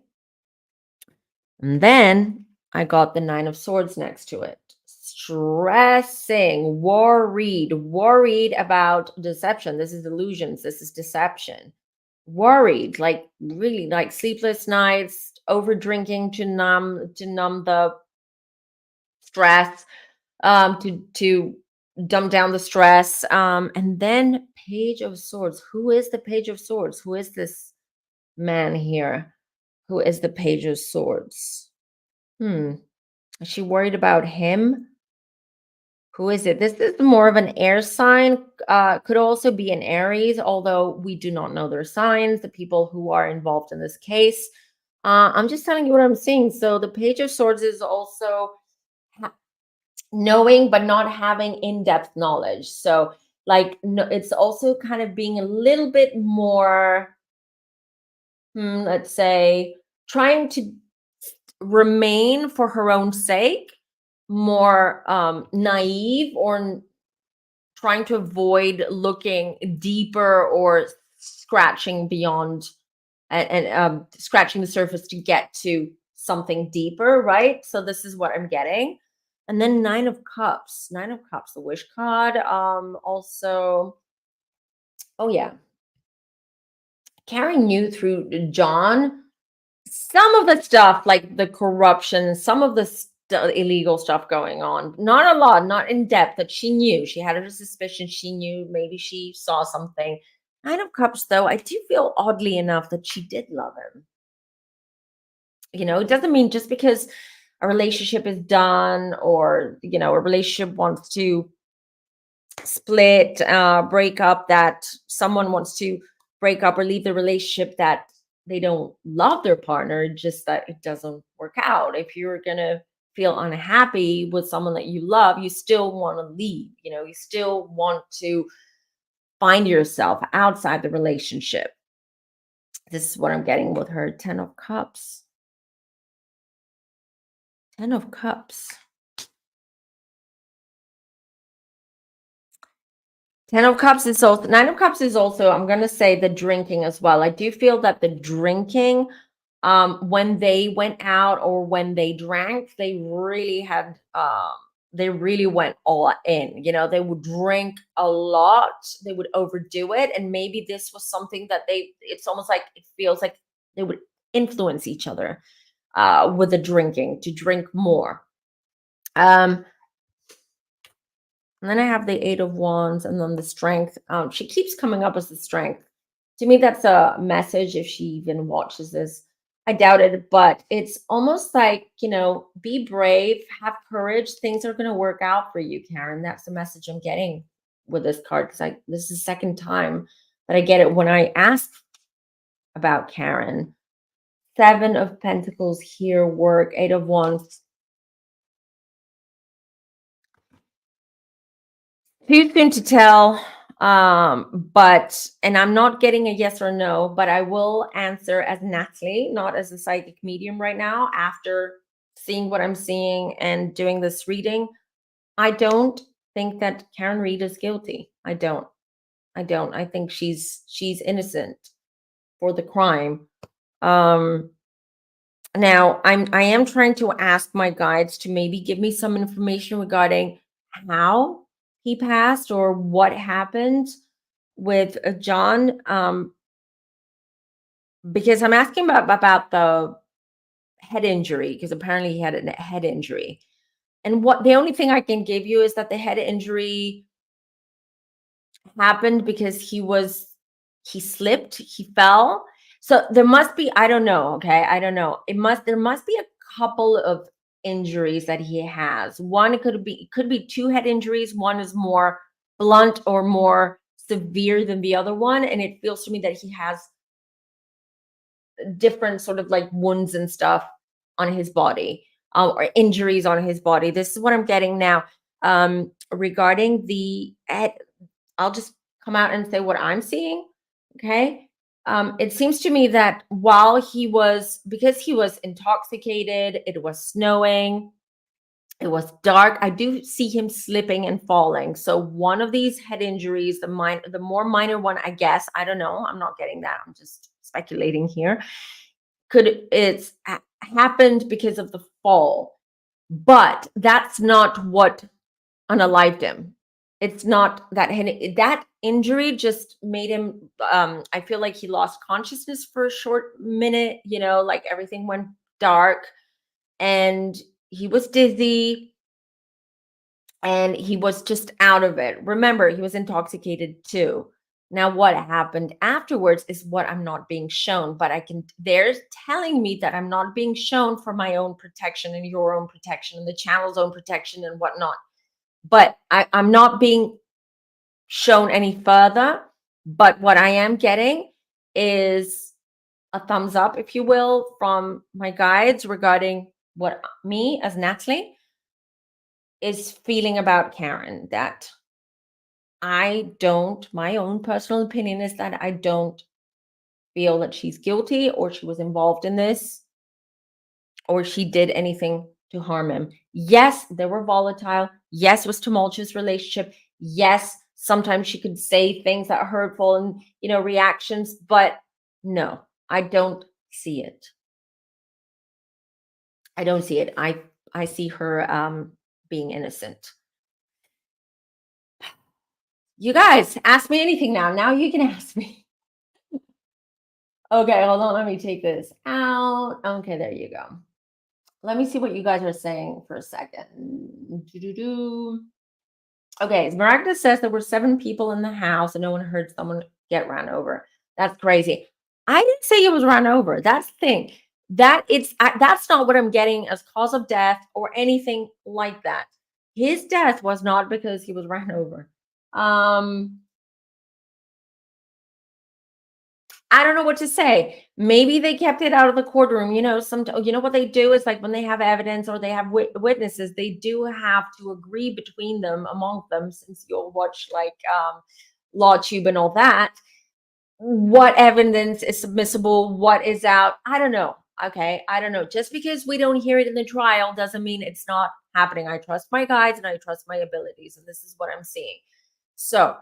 A: And then I got the 9 of Swords next to it. Stressing, worried about deception. This is illusions. This is deception. Worried, like really like sleepless nights, over drinking to numb the stress, to dumb down the stress. And then Page of Swords. Who is the Page of Swords? Who is this man here? Who is the Page of Swords? Is she worried about him? Who is it? This is more of an air sign. Could also be an Aries, although we do not know their signs, the people who are involved in this case. I'm just telling you what I'm seeing. So the Page of Swords is also knowing, but not having in-depth knowledge. So, like, no, it's also kind of being a little bit more, let's say, trying to remain for her own sake, more naive, or trying to avoid looking deeper or scratching beyond and scratching the surface to get to something deeper, right? So this is what I'm getting. And then 9 of Cups, 9 of Cups, the wish card. Also, oh yeah, Karen knew through John some of the stuff, like the corruption, some of the illegal stuff going on. Not a lot, not in depth, but she knew. She had her suspicion. She knew, maybe she saw something. 9 of Cups, though, I do feel oddly enough that she did love him. You know, it doesn't mean just because a relationship is done, or, you know, a relationship wants to split, break up, that someone wants to break up or leave the relationship, that they don't love their partner, just that it doesn't work out. If you're gonna feel unhappy with someone that you love, you still want to leave, you know, you still want to find yourself outside the relationship. This is what I'm getting with her. 10 of Cups. 10 of Cups. 10 of Cups is also 9 of Cups is also, I'm gonna say, the drinking as well. I do feel that the drinking, when they went out or when they drank, they really went all in. You know, they would drink a lot, they would overdo it, and maybe this was something that it's almost like, it feels like they would influence each other with the drinking, to drink more. Um, and then I have the 8 of Wands, and then the Strength. She keeps coming up as the Strength. To me, that's a message if she even watches this. I doubt it, but it's almost like, you know, be brave, have courage. Things are going to work out for you, Karen. That's the message I'm getting with this card, because this is the second time that I get it when I ask about Karen. 7 of Pentacles here, work. 8 of Wands. Too soon to tell. But and I'm not getting a yes or no, but I will answer as Natalie, not as a psychic medium right now. After seeing what I'm seeing and doing this reading, I don't think that Karen Reed is guilty. I don't. I think she's innocent for the crime. Um, Now, I am trying to ask my guides to maybe give me some information regarding how he passed or what happened with John, because I'm asking about the head injury, because apparently he had a head injury. And what the only thing I can give you is that the head injury happened because he slipped, he fell. So there must be, I don't know, okay? I don't know. There must be a couple of injuries that he has. One, it could be two head injuries. One is more blunt or more severe than the other one. And it feels to me that he has different sort of like wounds and stuff on his body, or injuries on his body. This is what I'm getting now. Regarding the head, I'll just come out and say what I'm seeing. Okay. It seems to me that while because he was intoxicated, it was snowing, it was dark. I do see him slipping and falling. So one of these head injuries, the more minor one, I guess, I don't know. I'm not getting that. I'm just speculating here. Happened because of the fall, but that's not what unalived him. It's not that that injury just made him. I feel like he lost consciousness for a short minute. Like everything went dark, and he was dizzy, and he was just out of it. Remember, he was intoxicated too. Now, what happened afterwards is what I'm not being shown, but they're telling me that I'm not being shown for my own protection and your own protection and the channel's own protection and whatnot. But I'm not being shown any further. But what I am getting is a thumbs up, if you will, from my guides regarding what me as Natalie is feeling about Karen. That my own personal opinion is that I don't feel that she's guilty or she was involved in this or she did anything to harm him. Yes, they were volatile. Yes, it was tumultuous relationship. Yes, sometimes she could say things that are hurtful and reactions, but no, I don't see it. I don't see it. I see her being innocent. You guys, ask me anything now. Now you can ask me. Okay, hold on. Let me take this out. Okay, there you go. Let me see what you guys are saying for a second. Doo-doo-doo. Okay, Smaragda says there were 7 people in the house and no one heard someone get run over. That's crazy. I didn't say he was run over. That's the thing. That's not what I'm getting as cause of death or anything like that. His death was not because he was run over. I don't know what to say. Maybe they kept it out of the courtroom. What they do is like when they have evidence or they have witnesses, they do have to agree between them, among them, since you'll watch like LawTube and all that. What evidence is submissible? What is out? I don't know. Okay. I don't know. Just because we don't hear it in the trial doesn't mean it's not happening. I trust my guides and I trust my abilities. And this is what I'm seeing. So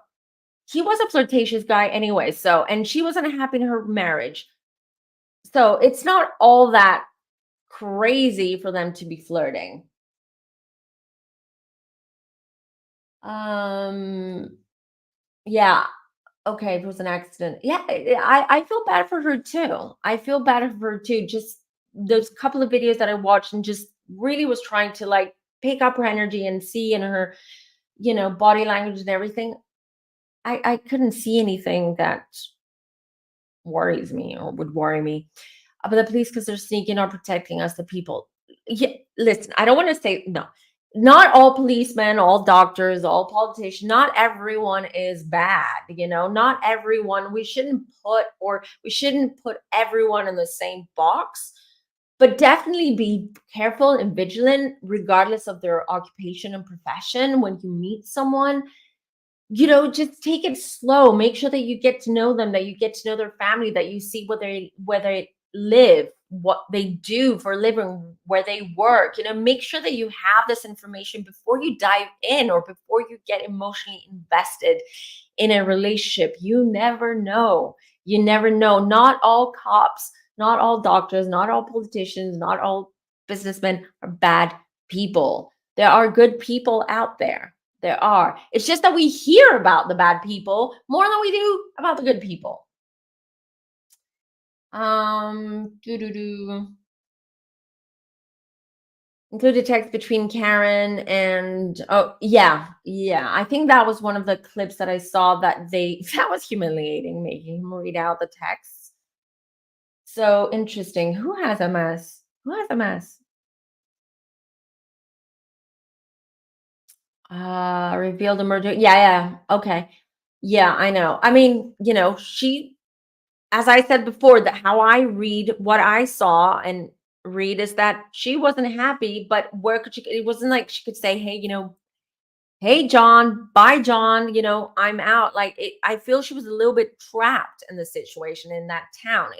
A: he was a flirtatious guy anyway. And she wasn't happy in her marriage. So it's not all that crazy for them to be flirting. Yeah. Okay, if it was an accident. Yeah, I feel bad for her too. I feel bad for her too. Just those couple of videos that I watched and just really was trying to like pick up her energy and see in her, body language and everything. I couldn't see anything that worries me or would worry me. But the police, because they're sneaking or protecting us, the people. Yeah, listen, I don't want to say no. Not all policemen, all doctors, all politicians, not everyone is bad, not everyone. We shouldn't put everyone in the same box, but definitely be careful and vigilant regardless of their occupation and profession when you meet someone. just take it slow. Make sure that you get to know them, that you get to know their family, that you see where they live, what they do for a living, where they work. Make sure that you have this information before you dive in or before you get emotionally invested in a relationship. You never know. You never know. Not all cops, not all doctors, not all politicians, not all businessmen are bad people. There are good people out there. There are. It's just that we hear about the bad people more than we do about the good people. Do do do. Include a text between Karen and yeah, yeah. I think that was one of the clips that I saw that they that was humiliating, making him read out the text. So interesting. Who has a mess? Who has a mess? Revealed the murder. Yeah, yeah. Okay. Yeah, I know. I mean, she, as I said before, that how I read what I saw and read is that she wasn't happy, but where could she, it wasn't like she could say, hey, hey, John, bye, John, I'm out. Like, I feel she was a little bit trapped in the situation in that town.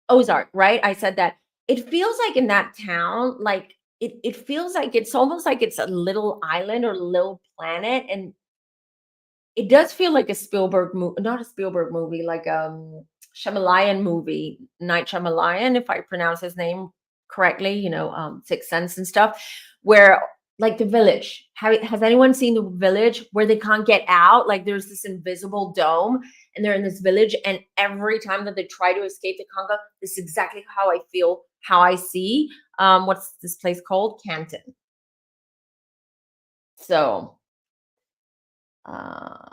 A: Ozark, right? I said that. It feels like in that town, like it feels like it's almost like it's a little island or little planet. And it does feel like a Spielberg movie, not a Spielberg movie, like Shyamalan movie, Night Shyamalan, if I pronounce his name correctly, Sixth Sense and stuff, where like The Village. Has anyone seen The Village where they can't get out? Like there's this invisible dome and they're in this village, and every time that they try to escape, they can't go. This is exactly how I feel, how I see. What's this place called? Canton. So uh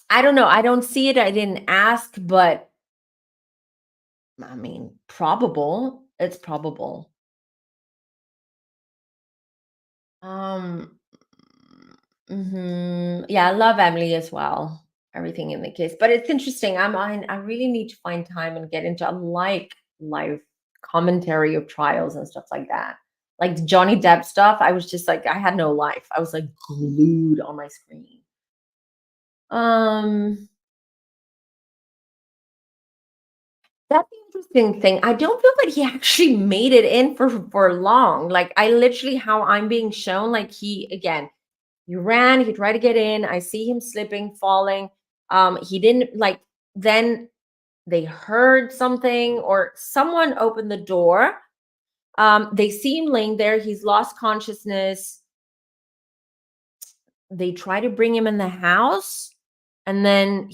A: I don't know. I don't see it. I didn't ask, but I mean, probable. It's probable. Um, yeah, I love Emily as well. Everything in the case, but it's interesting. I really need to find time and get into, I like live commentary of trials and stuff like that. Like the Johnny Depp stuff, I was just like, I had no life. I was like glued on my screen. Um, That's the interesting thing. I don't feel that he actually made it in for long. Like I literally, how I'm being shown, like he again, he ran, he tried to get in. I see him slipping, falling. He didn't like. Then they heard something or someone opened the door. They see him laying there. He's lost consciousness. They try to bring him in the house, and then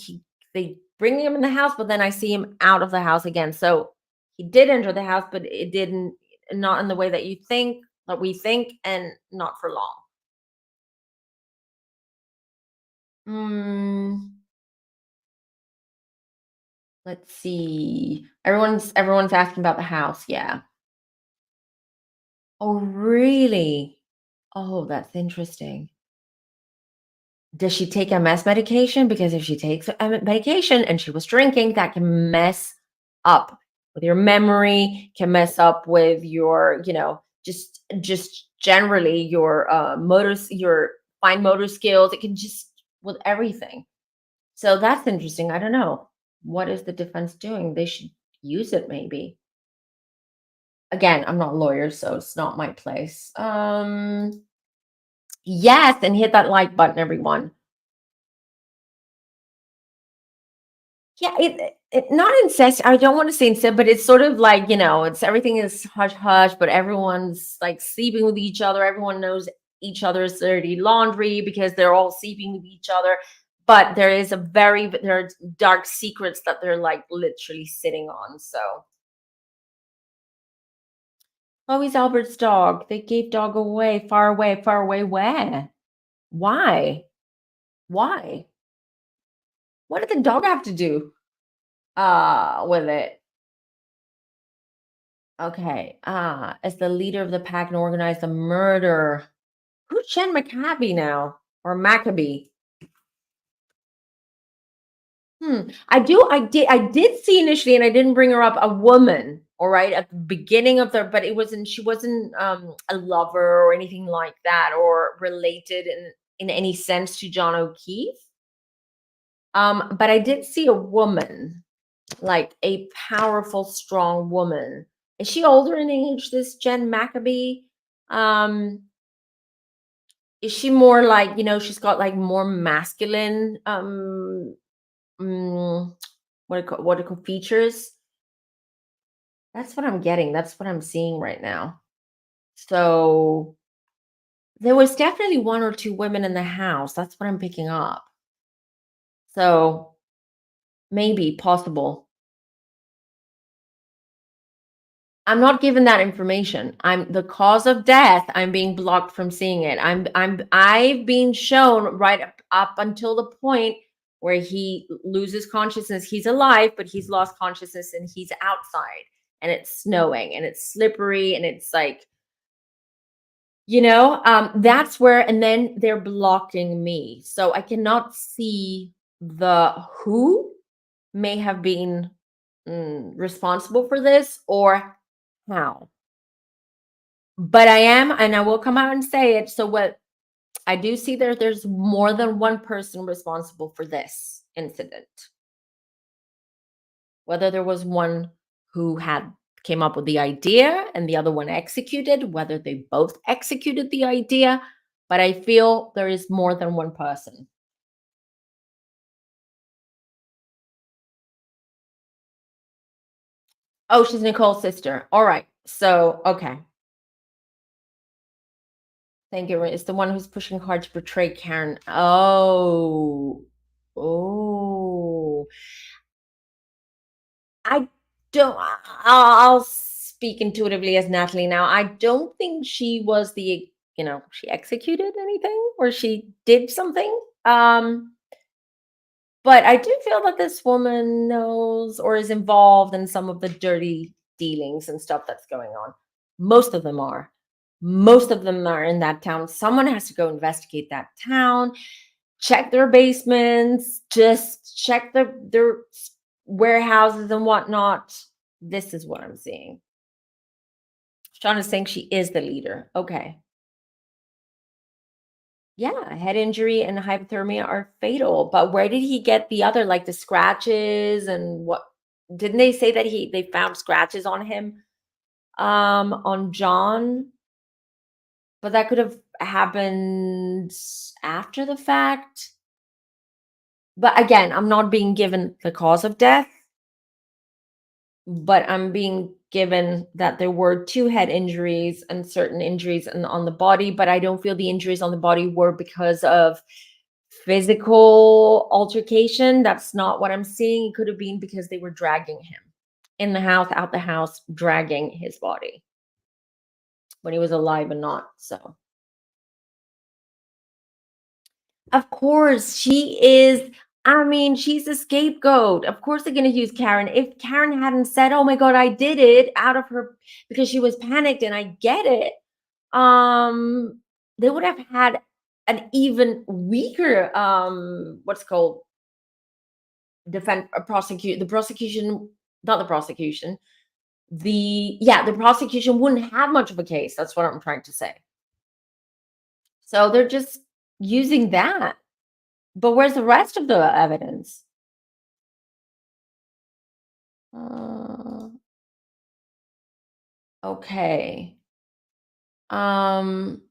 A: they bring him in the house, but then I see him out of the house again. So he did enter the house, but it didn't, not in the way that you think, that we think, and not for long. mm, let's see. Everyone's asking about the house. Yeah. Oh really? Oh, that's interesting. Does she take MS medication? Because if she takes medication and she was drinking, that can mess up with your memory, can mess up with your, just generally your your fine motor skills. It can just with everything. So that's interesting. I don't know. What is the defense doing? They should use it maybe. Again, I'm not a lawyer, so it's not my place. Yes, and hit that like button, everyone. Yeah, it not incest. I don't want to say incest, but it's sort of like, it's everything is hush hush, but everyone's like sleeping with each other. Everyone knows each other's dirty laundry because they're all sleeping with each other. But there are dark secrets that they're like literally sitting on. So, oh, he's Albert's dog. They gave dog away, far away, far away. Where? Why? Why? What did the dog have to do with it? Okay. As the leader of the pack and organized the murder. Who's Jen Maccabee now? Or Maccabee? I did see initially, and I didn't bring her up, a woman, all right, at the beginning of the, but she wasn't a lover or anything like that, or related in any sense to John O'Keefe. But I did see a woman, like a powerful, strong woman. Is she older in age, this Jen Maccabee? Um, is she more like, she's got like more masculine mm, what do you call features? That's what I'm getting. That's what I'm seeing right now. So there was definitely one or two women in the house. That's what I'm picking up. So maybe possible. I'm not given that information. I'm the cause of death. I'm being blocked from seeing it. I've been shown right up until the point where he loses consciousness. He's alive, but he's lost consciousness and he's outside and it's snowing and it's slippery and it's like, that's where, and then they're blocking me. So I cannot see the who may have been responsible for this or how. But I am, and I will come out and say it. So what I do see there's more than one person responsible for this incident. Whether there was one who had came up with the idea and the other one executed, whether they both executed the idea, but I feel there is more than one person. Oh, she's Nicole's sister. All right. So, okay. Thank you. It's the one who's pushing hard to portray Karen. Oh. Oh. I don't I'll speak intuitively as Natalie now. I don't think she was she executed anything or she did something. But I do feel that this woman knows or is involved in some of the dirty dealings and stuff that's going on. Most of them are. Most of them are in that town. Someone has to go investigate that town, check their basements, just check their warehouses and whatnot. This is what I'm seeing. Sean is saying she is the leader. Okay. Yeah, head injury and hypothermia are fatal. But where did he get the other, like the scratches and what? Didn't they say that they found scratches on him, on John? But that could have happened after the fact. But again, I'm not being given the cause of death, but I'm being given that there were two head injuries and certain injuries on the body, but I don't feel the injuries on the body were because of physical altercation. That's not what I'm seeing. It could have been because they were dragging him in the house, out the house, dragging his body when he was alive and not. So, of course, she is. I mean, she's a scapegoat. Of course, they're going to use Karen. If Karen hadn't said, "Oh my God, I did it," out of her because she was panicked, and I get it, um, they would have had an even weaker, what's it called, defend prosecute the prosecution, not the prosecution, the prosecution wouldn't have much of a case. That's what I'm trying to say. So they're just using that. But where's the rest of the evidence? Uh, okay. Um,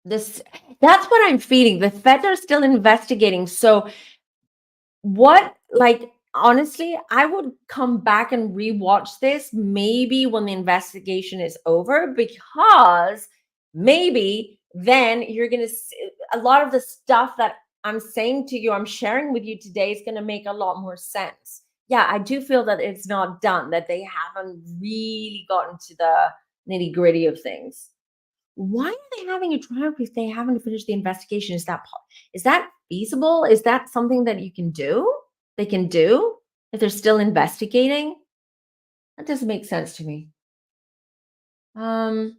A: this that's what I'm feeling. The feds are still investigating. So what, like, honestly, I would come back and rewatch this maybe when the investigation is over, because maybe then you're going to see a lot of the stuff that I'm saying to you, I'm sharing with you today is going to make a lot more sense. Yeah, I do feel that it's not done, that they haven't really gotten to the nitty gritty of things. Why are they having a trial if they haven't finished the investigation? Is that feasible? Is that something that you can do? They can do if they're still investigating? That doesn't make sense to me. Um,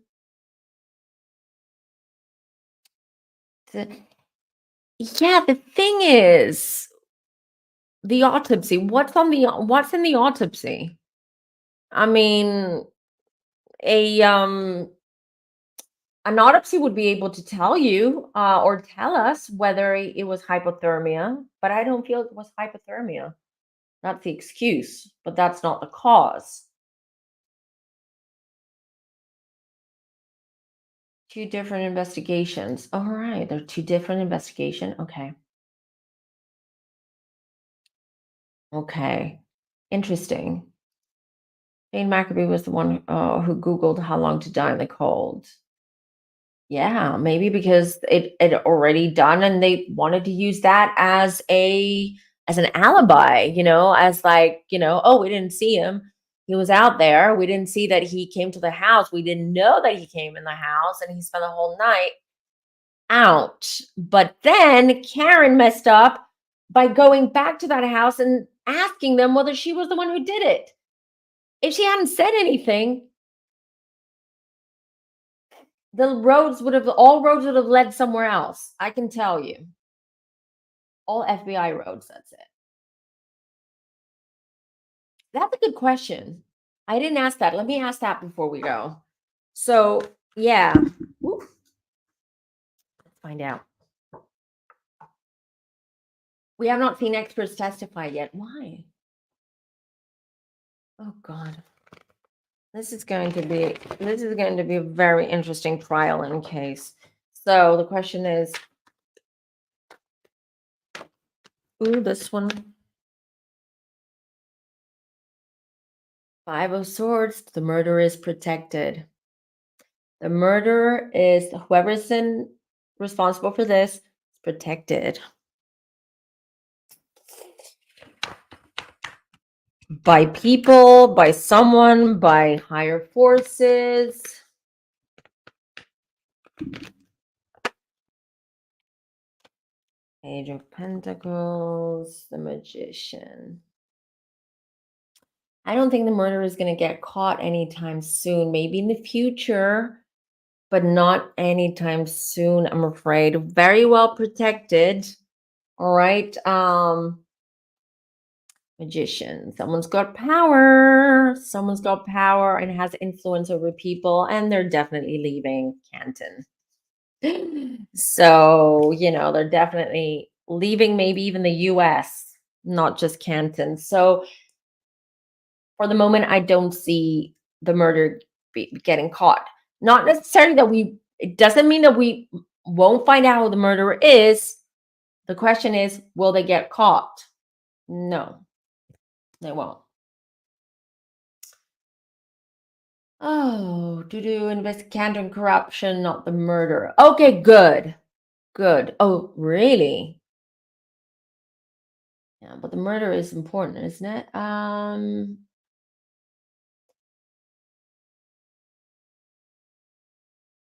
A: the, yeah, the thing is, the autopsy. What's in the autopsy? I mean, a An autopsy would be able to tell you or tell us whether it was hypothermia, but I don't feel it was hypothermia. That's the excuse, but that's not the cause. Two different investigations. All right, they're two different investigation. Okay. Okay. Interesting. Jane Maccabee was the one who Googled how long to die in the cold. Yeah, maybe because it already done and they wanted to use that as an alibi, as like, oh, we didn't see him. He was out there. We didn't see that he came to the house. We didn't know that he came in the house and he spent the whole night out. But then Karen messed up by going back to that house and asking them whether she was the one who did it. If she hadn't said anything, the all roads would have led somewhere else. I can tell you. All FBI roads, that's it. That's a good question. I didn't ask that. Let me ask that before we go. So, yeah. Let's find out. We have not seen experts testify yet. Why? Oh God. This is going to be a very interesting trial and case. So the question is, this one. Five of Swords, the murderer is protected. The murderer is whoever's responsible for this is protected by people, by someone, by higher forces. Page of Pentacles, the Magician. I don't think the murderer is going to get caught anytime soon. Maybe in the future, but not anytime soon, I'm afraid. Very well protected. All right. Magician. Someone's got power. Someone's got power and has influence over people, and they're definitely leaving Canton. So, they're definitely leaving maybe even the US, not just Canton. So, for the moment, I don't see the murder getting caught. Not necessarily that it doesn't mean that we won't find out who the murderer is. The question is, will they get caught? No, they won't. Oh, investigate and corruption, not the murderer. Okay, good. Good. Oh, really? Yeah, but the murder is important, isn't it?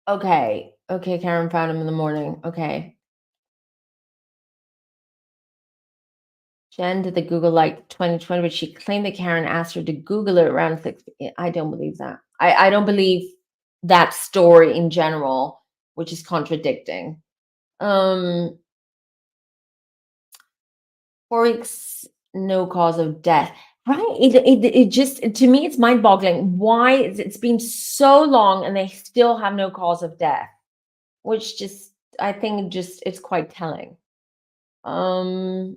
A: Okay. Okay, Karen found him in the morning. Okay. Jen did the Google like 2020, but she claimed that Karen asked her to Google it around 6. I don't believe that. I don't believe that story in general, which is contradicting. 4 weeks, no cause of death. Right? It just, to me, it's mind boggling. Why it's been so long and they still have no cause of death, which just, I think just, it's quite telling. Do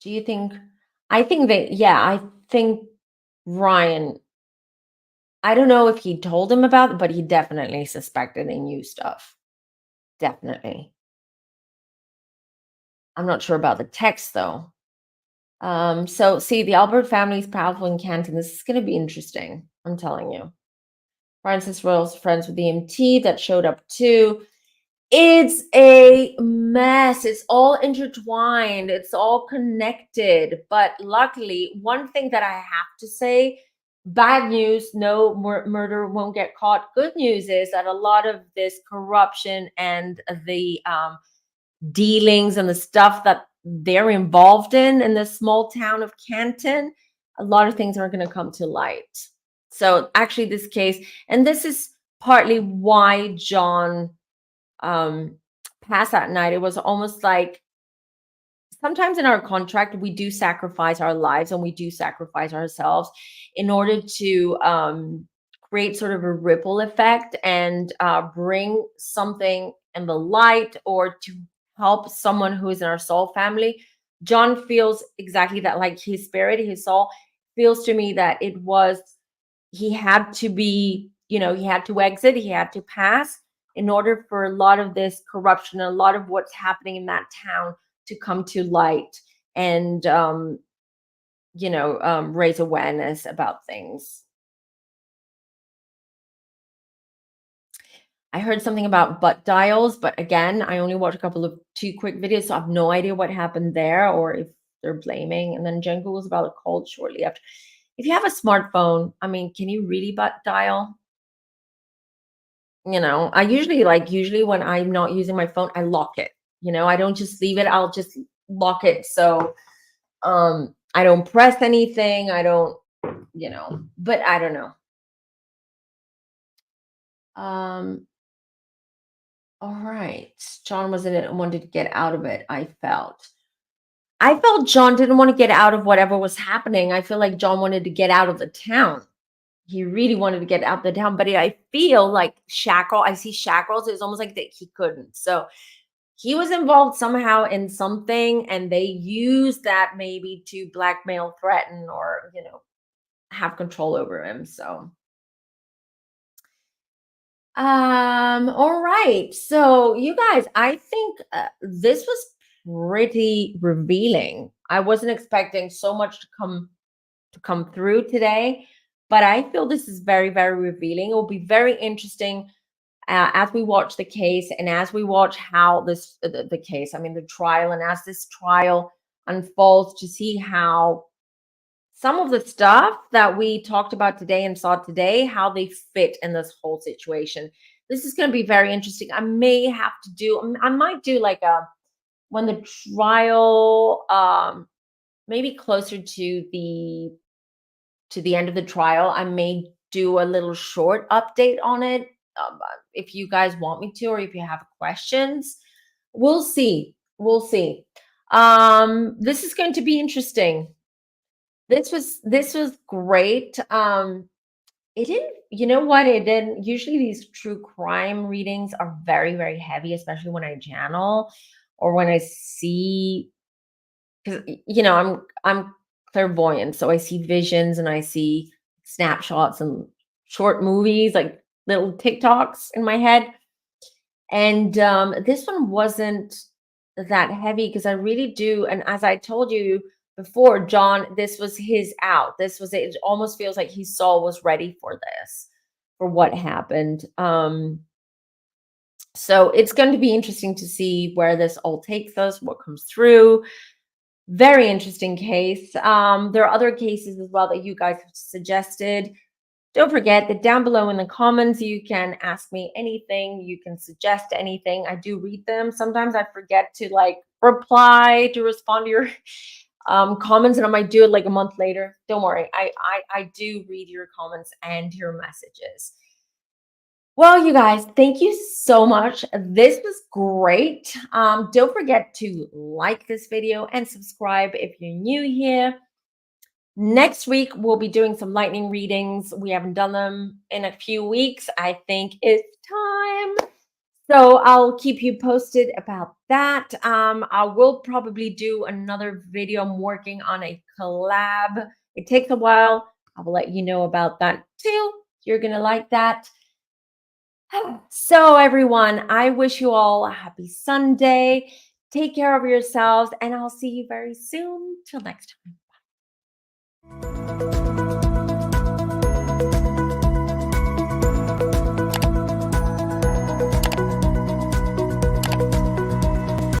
A: you think, I think that, yeah, I think Ryan, I don't know if he told him about it, but he definitely suspected they knew stuff. Definitely. I'm not sure about the text though. So see, the Albert family is powerful in Canton. This is going to be interesting. I'm telling you. Francis Royal's friends with the EMT that showed up too. It's a mess. It's all intertwined. It's all connected. But luckily, one thing that I have to say, bad news, no murder won't get caught. Good news is that a lot of this corruption and the dealings and the stuff that they're involved in the small town of Canton, a lot of things are going to come to light. So actually this case, and this is partly why John passed that night. It was almost like sometimes in our contract, we do sacrifice our lives and we do sacrifice ourselves in order to create sort of a ripple effect and bring something in the light or to help someone who is in our soul family. John feels exactly that, like his spirit, his soul feels to me that it was, he had to be, he had to exit, he had to pass in order for a lot of this corruption, a lot of what's happening in that town to come to light and raise awareness about things. I heard something about butt dials, but again, I only watched a couple of two quick videos, so I have no idea what happened there or if they're blaming. And then Jen Google's about a cold shortly after. If you have a smartphone, I mean, can you really butt dial? I usually when I'm not using my phone, I lock it. I don't just leave it. I'll just lock it. So I don't press anything. I don't, but I don't know. All right. John was in it and wanted to get out of it. I felt John didn't want to get out of whatever was happening. I feel like John wanted to get out of the town. He really wanted to get out of the town, but I feel like I see shackles. It's almost like that he couldn't. So he was involved somehow in something, and they used that maybe to blackmail, threaten, or, have control over him. So all right. So you guys, I think this was pretty revealing. I wasn't expecting so much to come through today, but I feel this is very, very revealing. It will be very interesting as we watch the case and as we watch how the case, I mean, the trial, and as this trial unfolds, to see how some of the stuff that we talked about today and saw today, how they fit in this whole situation. This is going to be very interesting. I might do like when the trial, maybe closer to the end of the trial, I may do a little short update on it. If you guys want me to, or if you have questions, we'll see. We'll see. This is going to be interesting. This was great. It didn't, you know what? It didn't. Usually these true crime readings are very, very heavy, especially when I channel or when I see, because I'm clairvoyant, so I see visions and I see snapshots and short movies, like little TikToks in my head. And this one wasn't that heavy because I really do. And as I told you before, John, this was his out. This was it. It almost feels like his soul was ready for this, for what happened. So it's going to be interesting to see where this all takes us, what comes through. Very interesting case. There are other cases as well that you guys have suggested. Don't forget that down below in the comments, you can ask me anything. You can suggest anything. I do read them. Sometimes I forget to reply, to respond to your comments, and I might do it like a month later. Don't worry. I do read your comments and your messages. Well, you guys, thank you so much. This was great. Don't forget to like this video and subscribe if you're new here. Next week, we'll be doing some lightning readings. We haven't done them in a few weeks. I think it's time. So I'll keep you posted about that. I will probably do another video. I'm working on a collab. It takes a while. I will let you know about that too. You're going to like that. So everyone, I wish you all a happy Sunday. Take care of yourselves, and I'll see you very soon. Till next time.